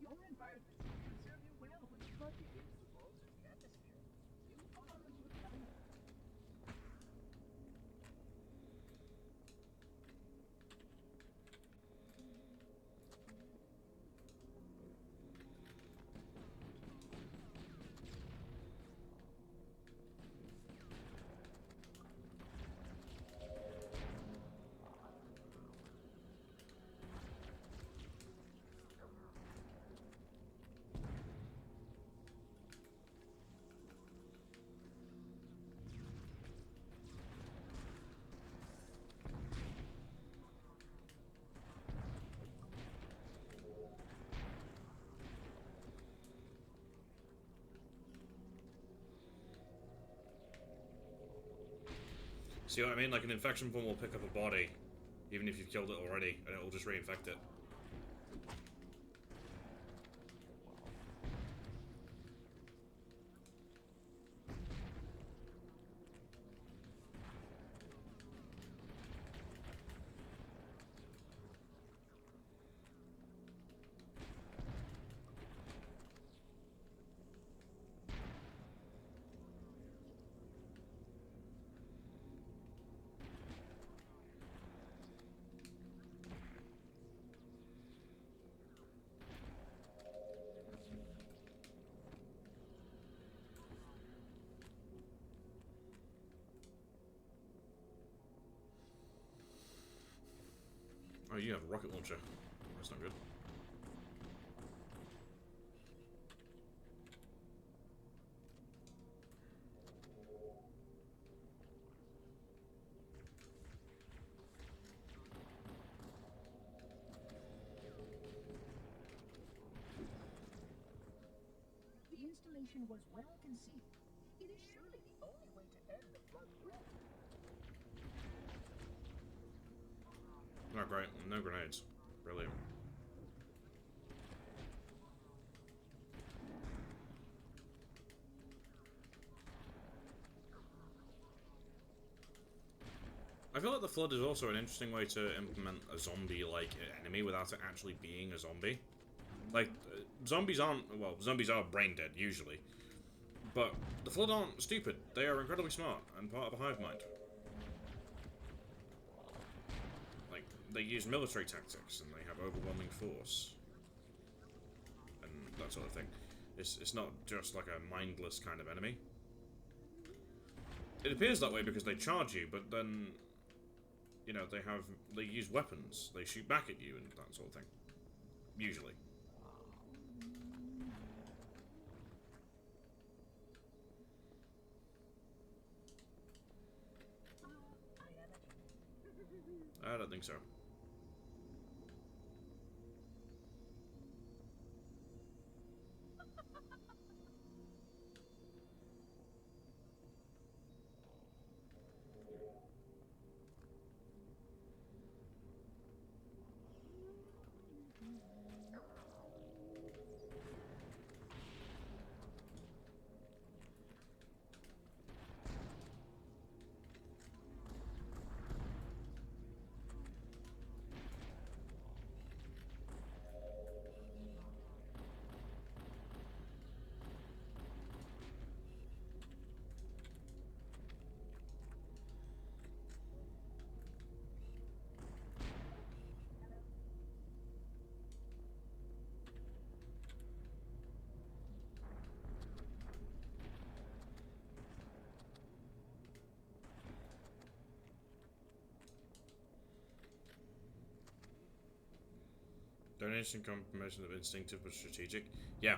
Your environment can serve you well when flood begins to alter the atmosphere. You are a good climber. See what I mean? Like an infection bomb will pick up a body, even if you've killed it already, and it will just reinfect it. you have a rocket launcher. That's not good. The installation was well conceived. It is surely the only way to end the Flood threat. Oh, great. No grenades. Brilliant. I feel like the Flood is also an interesting way to implement a zombie-like enemy without it actually being a zombie. Like, zombies aren't... well, zombies are brain dead, usually. But the Flood aren't stupid. They are incredibly smart and part of a hive mind. Like, they use military tactics and they have overwhelming force. And that sort of thing. It's not just like a mindless kind of enemy. It appears that way because they charge you, but then... you know, they use weapons. They shoot back at you and that sort of thing. Usually. I don't think so. Donation confirmation of instinctive but strategic. Yeah,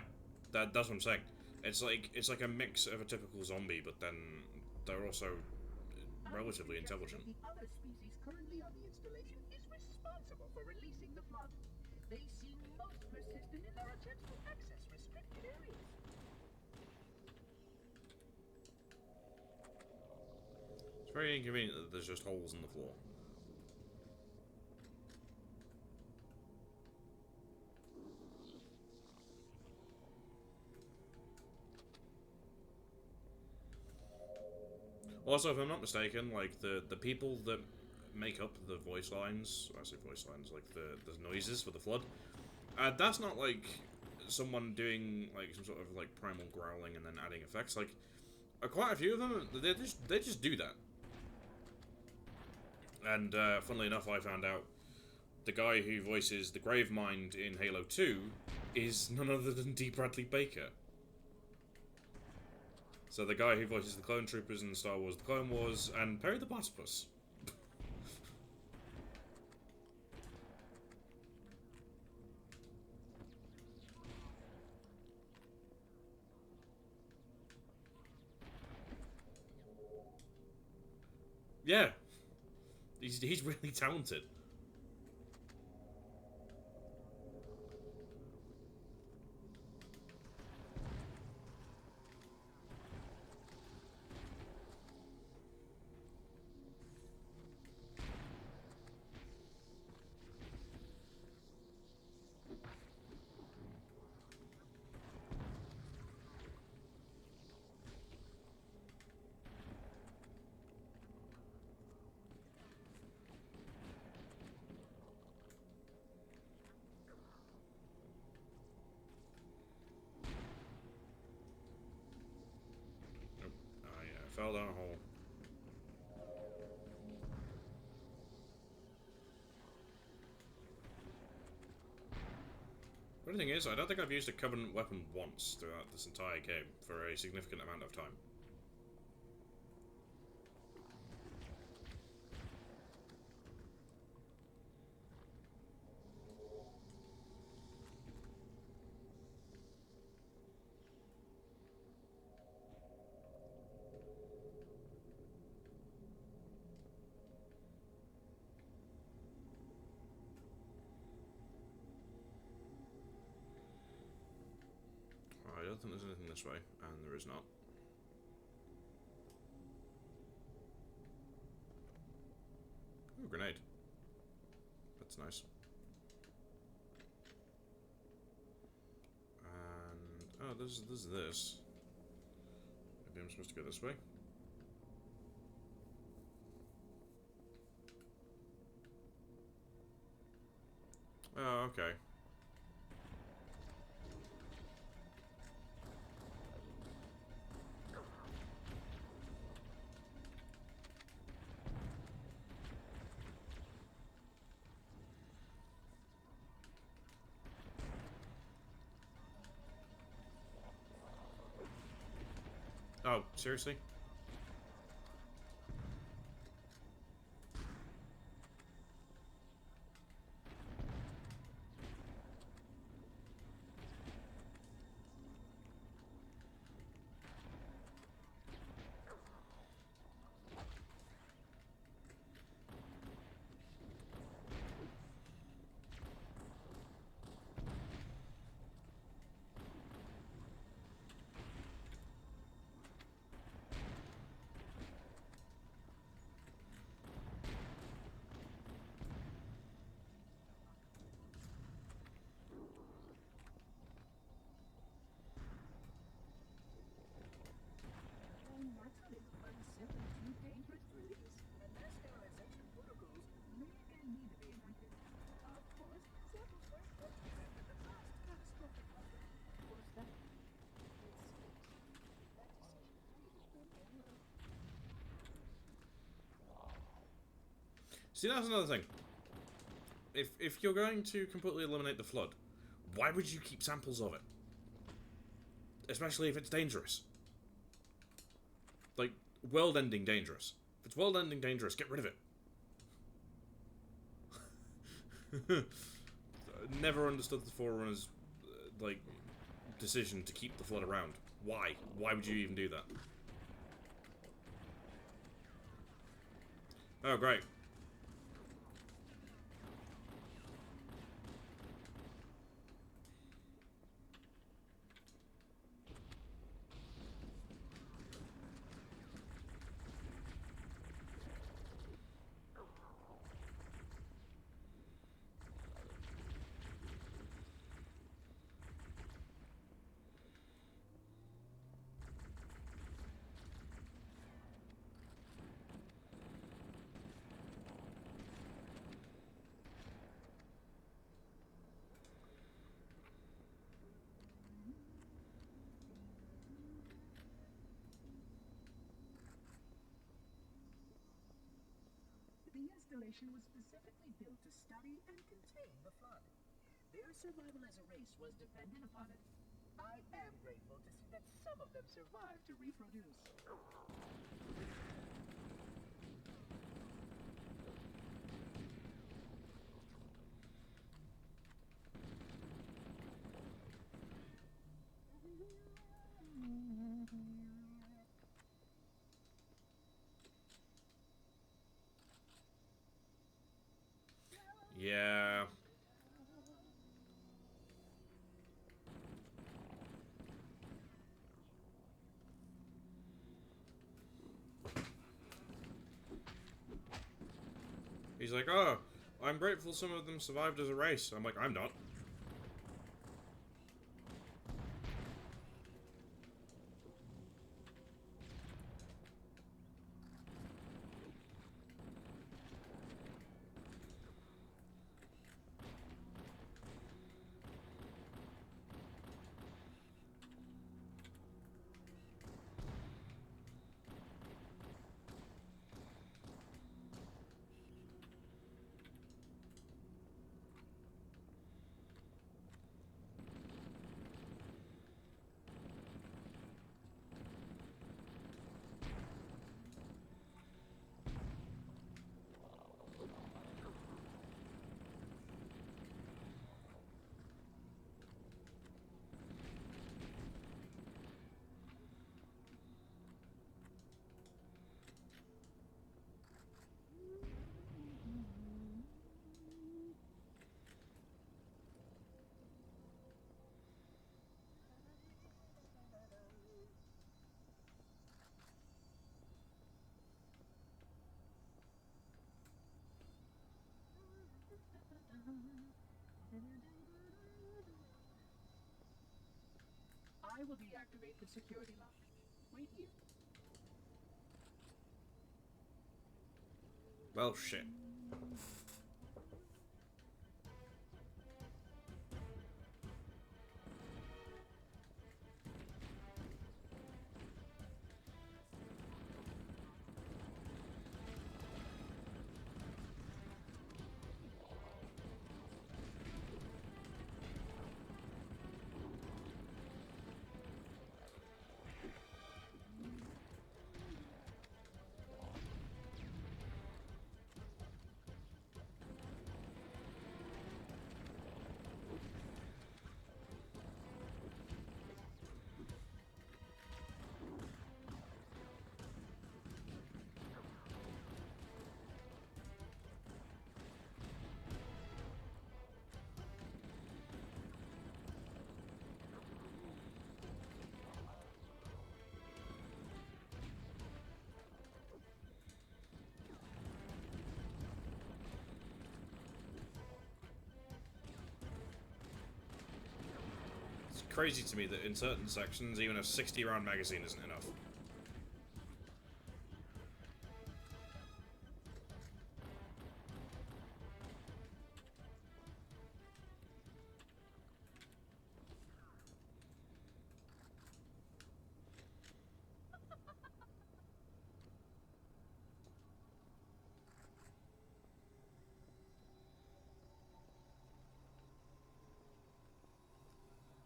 that's what I'm saying. It's like a mix of a typical zombie, but then they're also relatively intelligent. The other species currently on the installation is responsible for releasing the Flood. They seem most persistent in their attempts to access restricted areas. It's very inconvenient that there's just holes in the floor. Also, if I'm not mistaken, like the people that make up the voice lines, I say voice lines, like the noises for the Flood, that's not like someone doing like some sort of like primal growling and then adding effects. Like quite a few of them, they just do that. And funnily enough, I found out the guy who voices the Gravemind in Halo 2 is none other than D. Bradley Baker. So the guy who voices the Clone Troopers in Star Wars The Clone Wars, and Perry the Platypus. Yeah. He's really talented. Fell down a hole. The only thing is, I don't think I've used a Covenant weapon once throughout this entire game for a significant amount of time. don't think there's anything this way, and there is not. Ooh, grenade. That's nice. And oh, there's this. Maybe I'm supposed to go this way. Oh, okay. Oh, seriously? And naturally, are simply too dangerous to release, and their sterilization protocols may and need to be enacted. Of course, samples were collected after the last catastrophic outbreak. Of course, that See, that's another thing. If you're going to completely eliminate the flood, why would you keep samples of it? Especially if it's dangerous. Like, world-ending dangerous. If it's world-ending dangerous, get rid of it. Never understood the Forerunner's, like, decision to keep the flood around. Why? Why would you even do that? Oh, great. the installation was specifically built to study and contain the flood. Their survival as a race was dependent upon it. I am grateful to see that some of them survived to reproduce. Yeah. He's like, oh, I'm grateful some of them survived as a race. I'm like, I'm not. I will deactivate the security lock. Wait here. Well, shit. It's crazy to me that in certain sections, even a 60-round magazine isn't enough.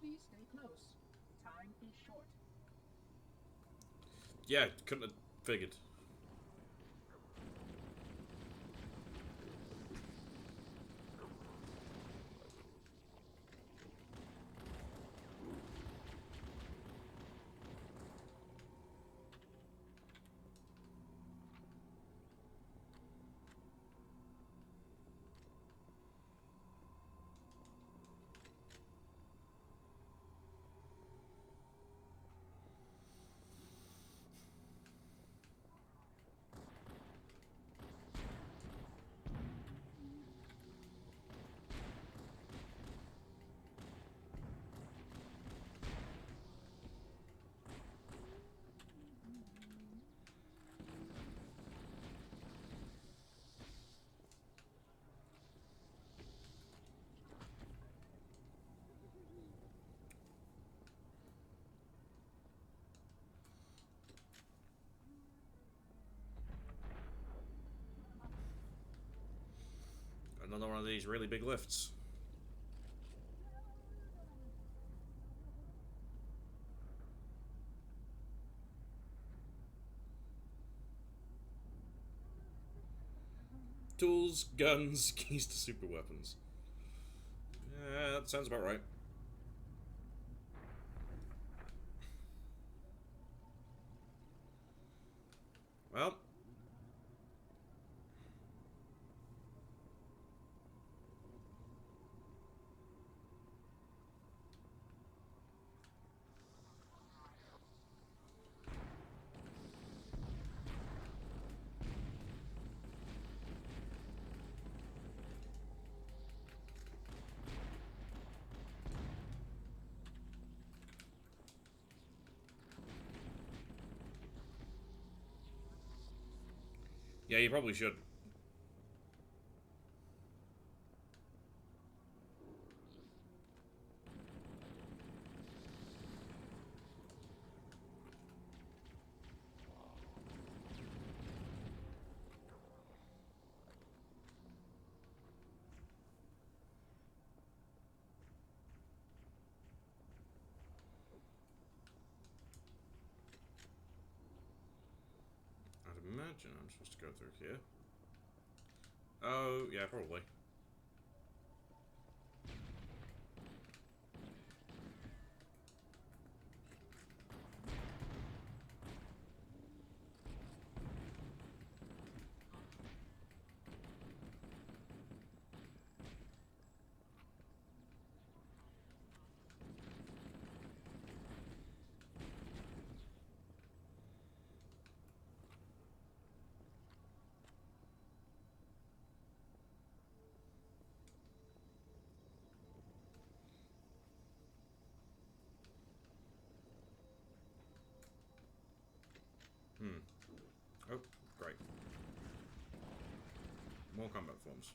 Please stay close. Time is short. Yeah, couldn't have figured. Another one of these really big lifts. Tools, guns, keys to super weapons. Yeah, that sounds about right. Well. Yeah, you probably should. I'd imagine I'm supposed to go through here. Oh, yeah, probably. Oh, great. More combat forms.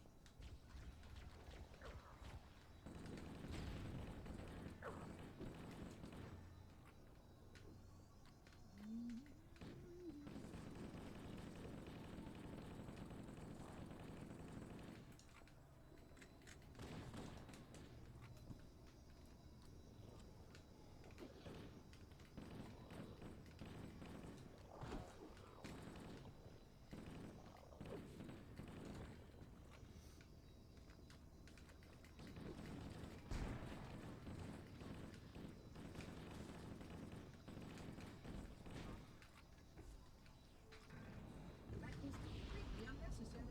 That is completely unnecessary.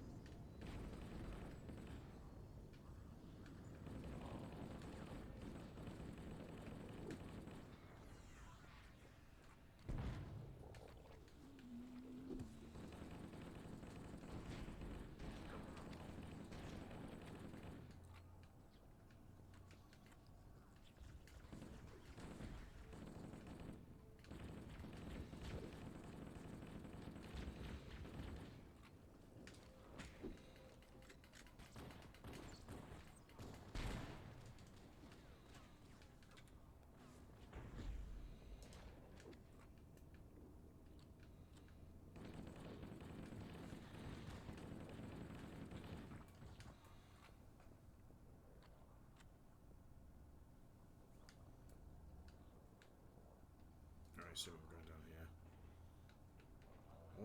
I assume I'm going down here.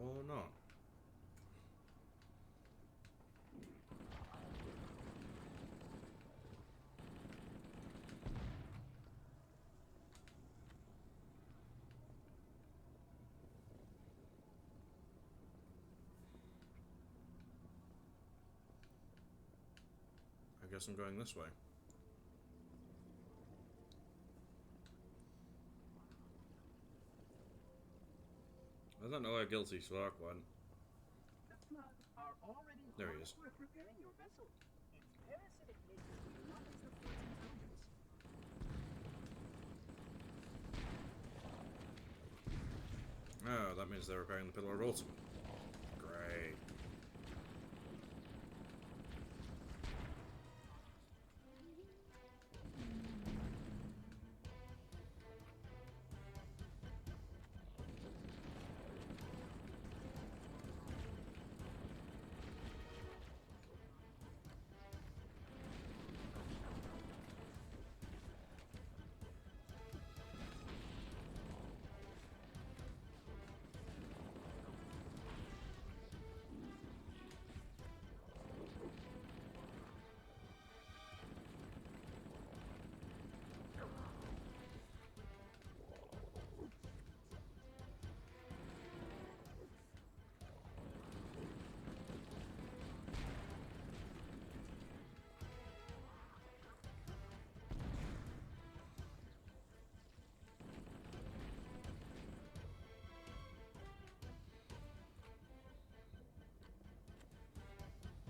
Or not. I guess I'm going this way. I don't know how guilty Slark went. The Flood are already There he hard is. at work repairing your vessel. Its parasitic nature will not as the Flood's intelligence. Oh, that means they're repairing the Pillar of Autumn. Great.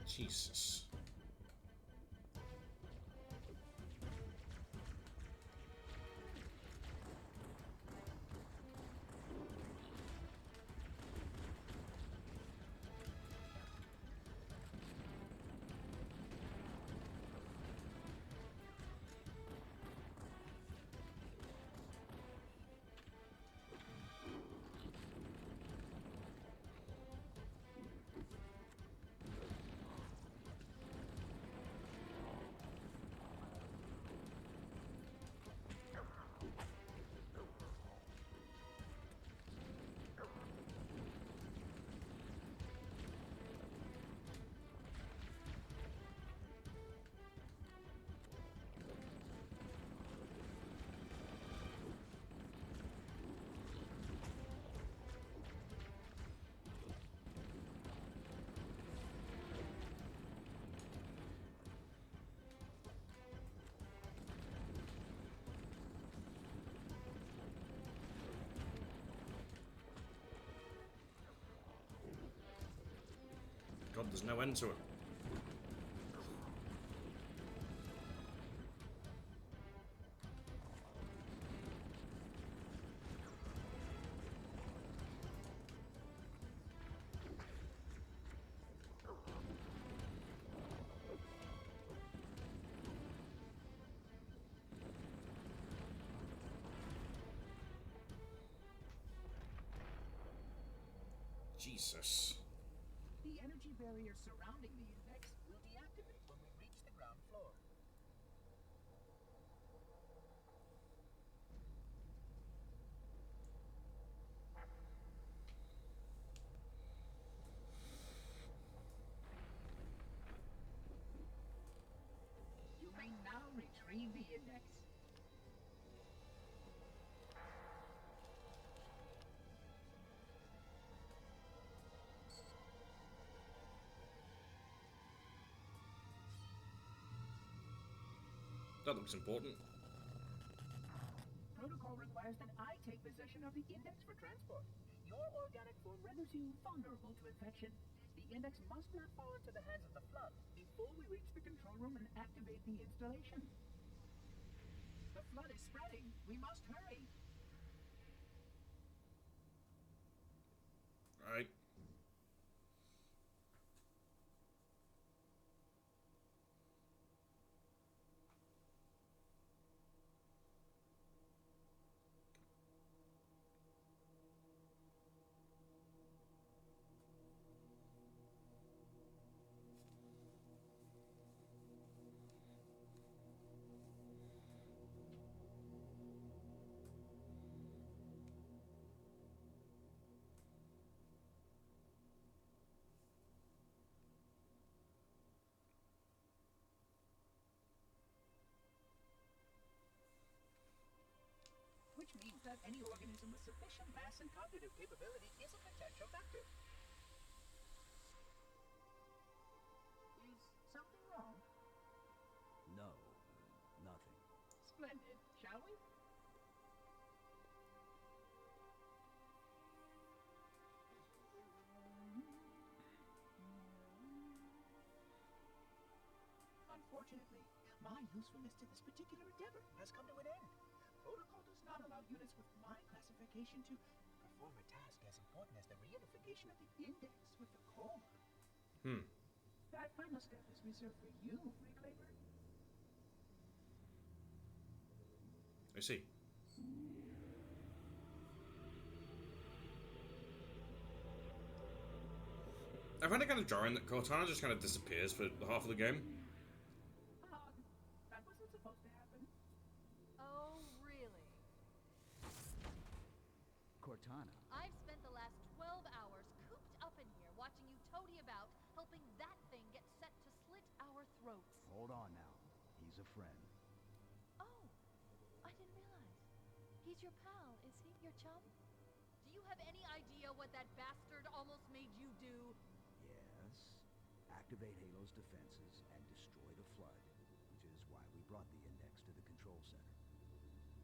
Jesus. God, there's no end to it. Jesus. The energy barrier surrounding the index will deactivate when we reach the ground floor. You may now retrieve the index. That looks important. Protocol requires that I take possession of the index for transport. Your organic form renders you vulnerable to infection. The index must not fall into the hands of the Flood before we reach the control room and activate the installation. The Flood is spreading. We must hurry. Right. Which means that any organism with sufficient mass and cognitive capability is a potential vector. Is something wrong? No, nothing. Splendid, shall we? Unfortunately, my usefulness to this particular endeavor has come to an end. Protocol does not allow units with my classification to perform a task as important as the reunification of the index with the core. That final step is reserved for you, Reclaimer. I see. I find it kind of jarring that Cortana just kind of disappears for half of the game. That wasn't supposed to happen. Oh, really? Cortana. I've spent the last 12 hours cooped up in here watching you toady about, helping that thing get set to slit our throats. Hold on now. He's a friend. Oh, I didn't realize. He's your pal, is he? Your chum? Do you have any idea what that bastard almost made you do? Yes. Activate Halo's defenses and destroy the Flood, which is why we brought the index to the control center.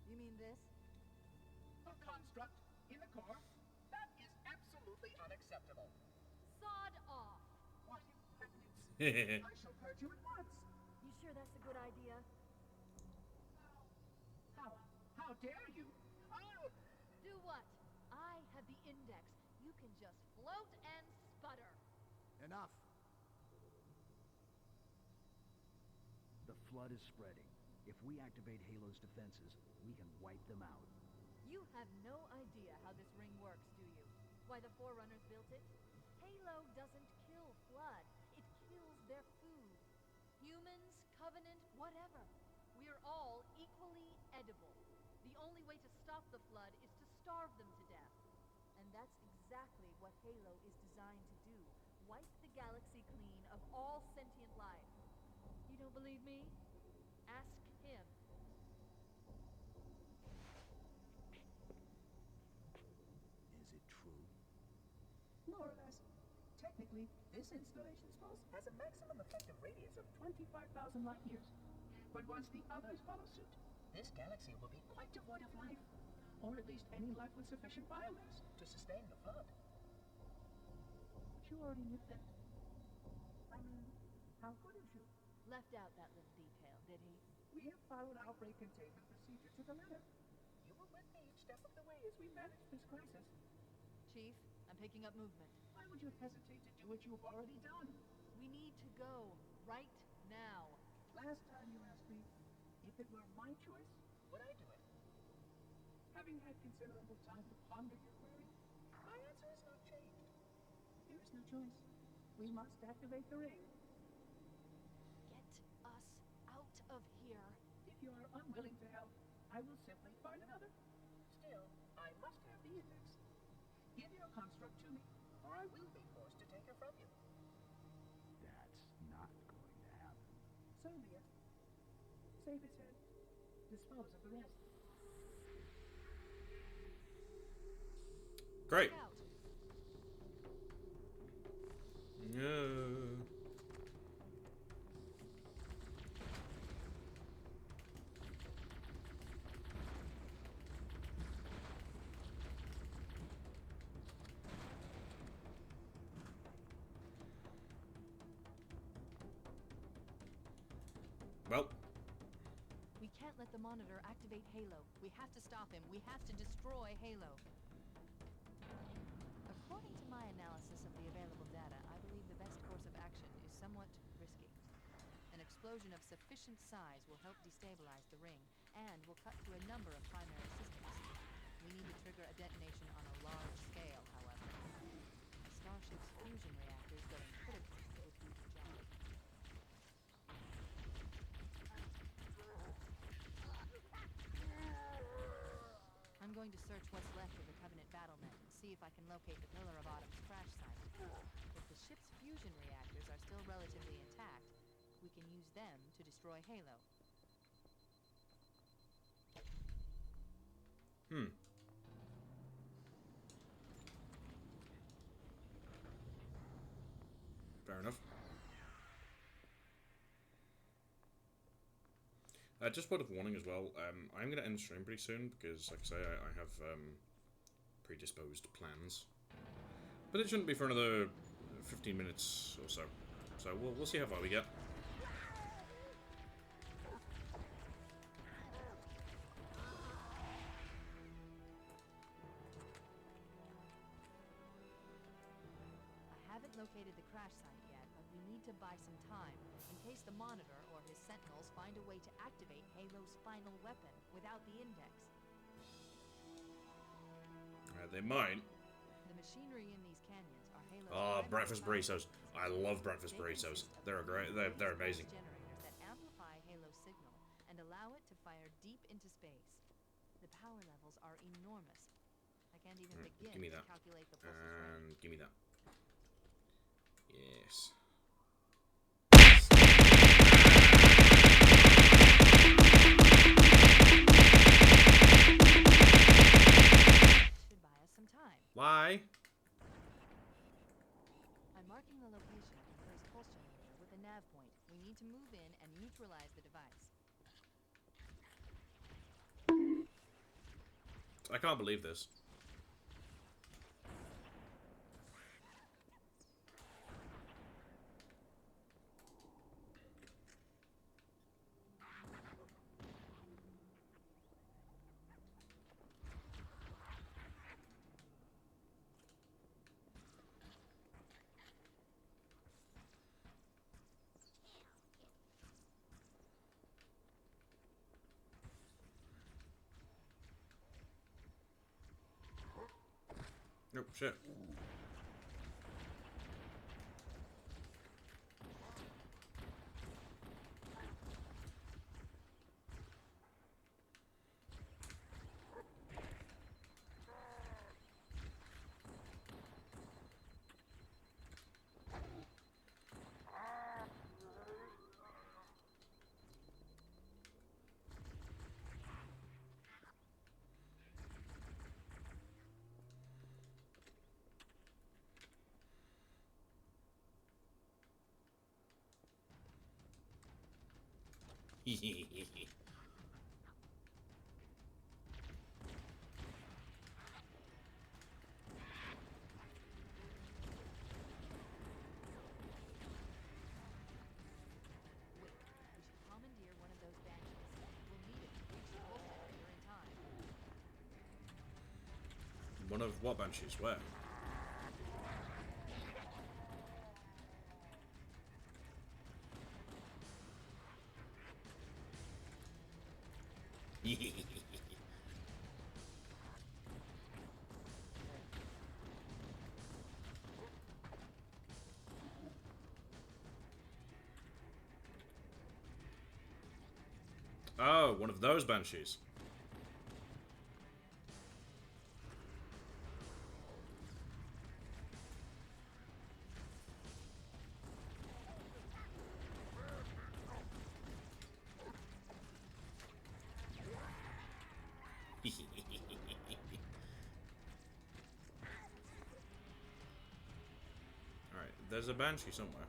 You mean this? A construct in the core? That is absolutely unacceptable. Sod off! What impertinence! I shall purge you at once. You sure that's a good idea? How dare you? Oh! Do what? I have the index. You can just float and sputter. Enough! The Flood is spreading. If we activate Halo's defenses, we can wipe them out. You have no idea how this ring works, do you? Why the Forerunners built it? Halo doesn't kill Flood. It kills their food. Humans, Covenant, whatever. We're all equally edible. The only way to stop the Flood is to starve them to death. And that's exactly what Halo is designed to do. Wipe the galaxy clean of all sentient life. You don't believe me? Ask him. Is it true? More or less. Technically, this installation's pulse has a maximum effective radius of 25,000 light years. But once the others follow suit, this galaxy will be quite devoid of life. Or at least any life with sufficient biomass to sustain the Flood. But you already knew that. I mean, how couldn't you? Left out that little detail, did he? We have followed outbreak containment procedure to the letter. You were with me each step of the way as we managed this crisis. Chief, I'm picking up movement. Why would you hesitate to do what you've already done? We need to go right now. Last time you asked me if it were my choice, would I do it? Having had considerable time to ponder your query, my answer has not changed. is no choice. We must activate the ring. Get us out of here. If you are unwilling to help, I will simply find another. Still, I must have the index. Give your construct to me, or I will be forced to take her from you. That's not going to happen. So be it. Save its head. Dispose of the rest. Great. Look out. No. Well, We can't let the monitor activate Halo. We have to stop him. We have to destroy Halo. According to my analysis of the available data, I believe the best course of action is somewhat risky. An explosion of sufficient size will help destabilize the ring, and will cut through a number of primary systems. We need to trigger a detonation on a large scale, however. Starship's fusion reactors go incredibly to do the job. I'm going to search what's left of the Covenant battlement and see if I can locate the Pillar of Autumn's crash site. If the ship's fusion reactors are still relatively intact, we can use them to destroy Halo. Fair enough. Just word of warning as well, I'm going to end the stream pretty soon because, like I say, I have predisposed plans. But it shouldn't be for another 15 minutes or so. So we'll see how far we get. I haven't located the crash site yet, but we need to buy some time in case the Monitor or his Sentinels find a way to activate Halo's final weapon without the Index. They might. The machinery in these canyons are Halo's Oh, primary breakfast power burritos. I love breakfast They burritos. consist of They're great. various They're amazing. generators that amplify Halo's signal and allow it to fire deep into space. The power levels are enormous. I can't even Right, begin give me to that. calculate the pulse's range. And give me that. Yes. Should buy us some time. Why? I'm marking the location of the first pulse generator with a nav point. We need to move in and neutralize the device. I can't believe this. Oh, shit. We should commandeer one of those banshees. We'll need it to reach the pulse generator in time. One of what banshees? Where? Oh, one of those banshees. Alright, there's a banshee somewhere.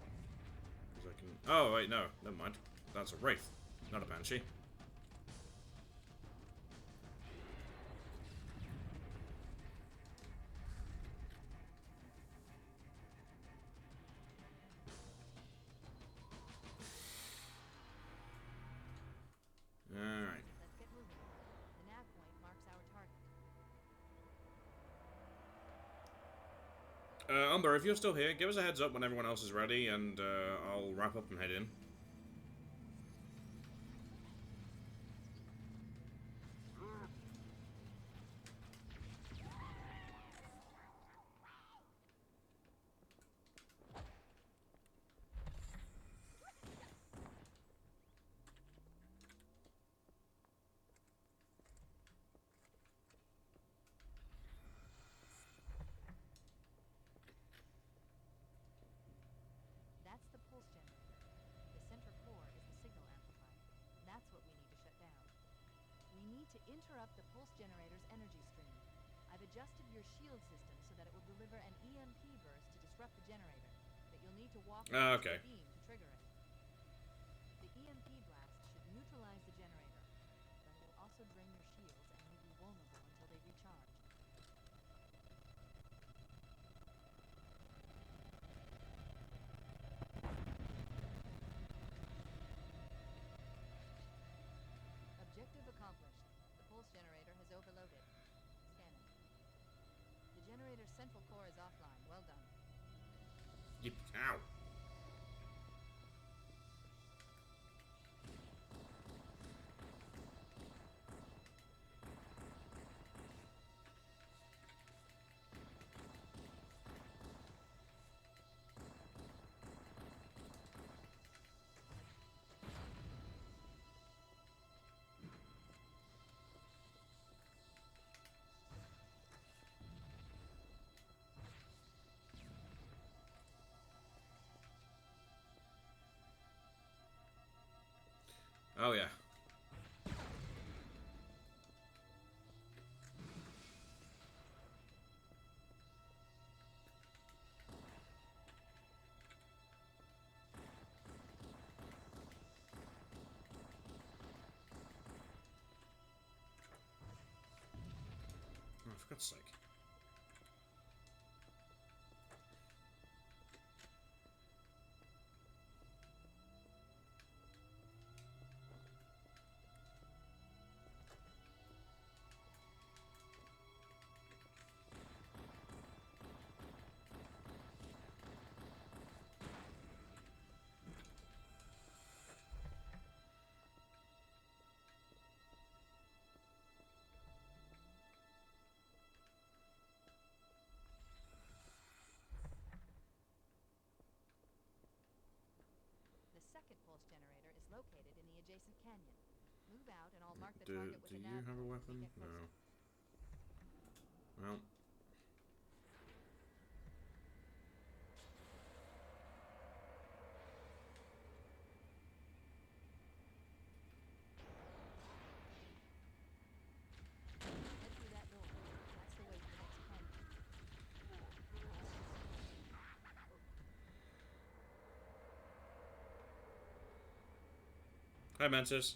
'Cause I can... Oh, wait, no. Never mind. That's a wraith, not a banshee. Alright. Let's get moving. The nav point marks our target. Umber, if you're still here, give us a heads up when everyone else is ready, and I'll wrap up and head in. That's the pulse generator. The center core is the signal amplifier. That's what we need to shut down. We need to interrupt the pulse generator's energy stream. I've adjusted your shield system so that it will deliver an EMP burst to disrupt the generator, but you'll need to walk across Okay. the beam to trigger it. The EMP blast should neutralize the generator, but it will also drain your shields and leave you vulnerable until they recharge. Objective accomplished. The pulse generator has overloaded. Scanning. The generator's central core is offline. Well done. Yep. Ow. Oh, yeah. Oh, for God's sake. The second pulse generator is located in the adjacent canyon. Move out and I'll mark the Do target with a you nav have a point as we weapon? get closer. No. Well. Head through that door. That's the way to the next canyon. Hi, Mantis.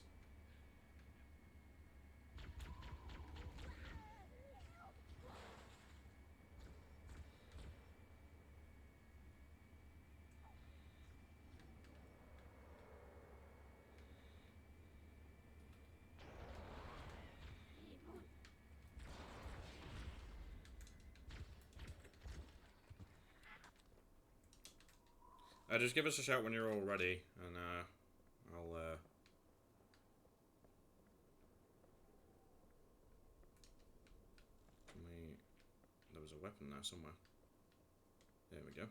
Just give us a shout when you're all ready, and I'll there was a weapon there somewhere. There we go.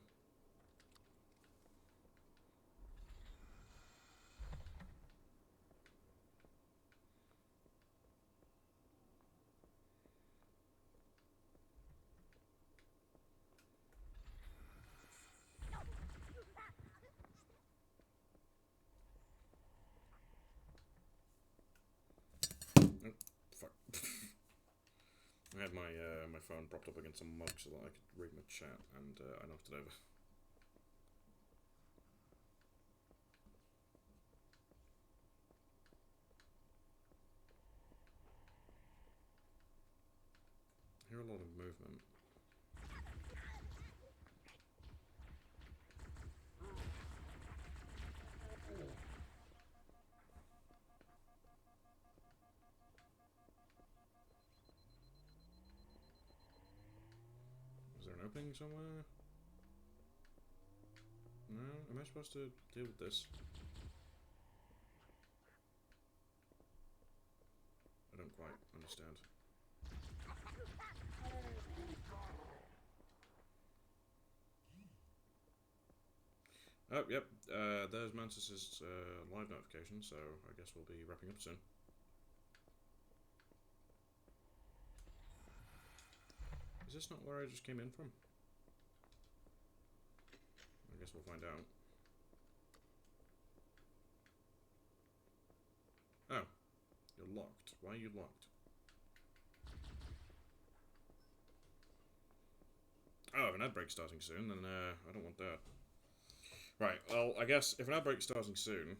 my my phone propped up against a mug so that I could read my chat, and I knocked it over. I hear a lot of movement. Is there an opening somewhere? No? Am I supposed to deal with this? I don't quite understand. Oh, yep. There's Mantis's live notification, so I guess we'll be wrapping up soon. Is this not where I just came in from? I guess we'll find out. Oh. You're locked. Why are you locked? Oh, if an ad break's starting soon, then I don't want that. Right, well, I guess if an ad break's starting soon,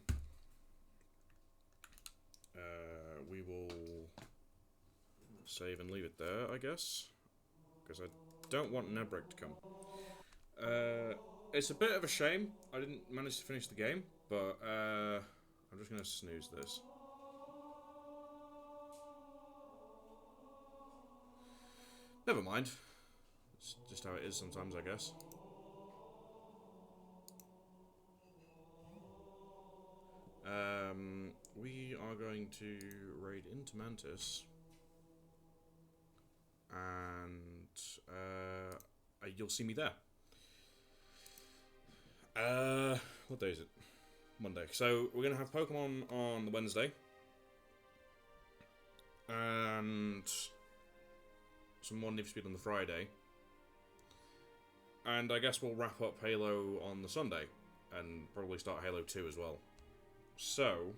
we will save and leave it there, I guess. Because I don't want an ad break to come. It's a bit of a shame I didn't manage to finish the game, but I'm just going to snooze this. Never mind. It's just how it is sometimes, I guess. We are going to raid into Mantis. And you'll see me there. What day is it? Monday. So we're gonna have Pokemon on the Wednesday, and some more Need for Speed on the Friday, and I guess we'll wrap up Halo on the Sunday, and probably start Halo 2 as well. So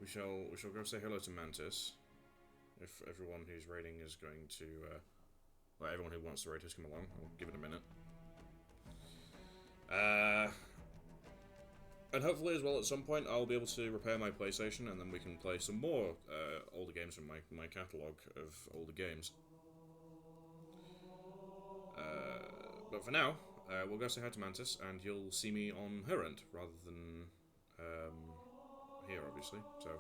we shall go say hello to Mantis. If everyone who's raiding is going to, well, everyone who wants to raid has come along. I'll give it a minute. And hopefully as well at some point I'll be able to repair my PlayStation and then we can play some more older games from my catalogue of older games. But for now, we'll go say hi to Mantis and you'll see me on her end rather than here, obviously. So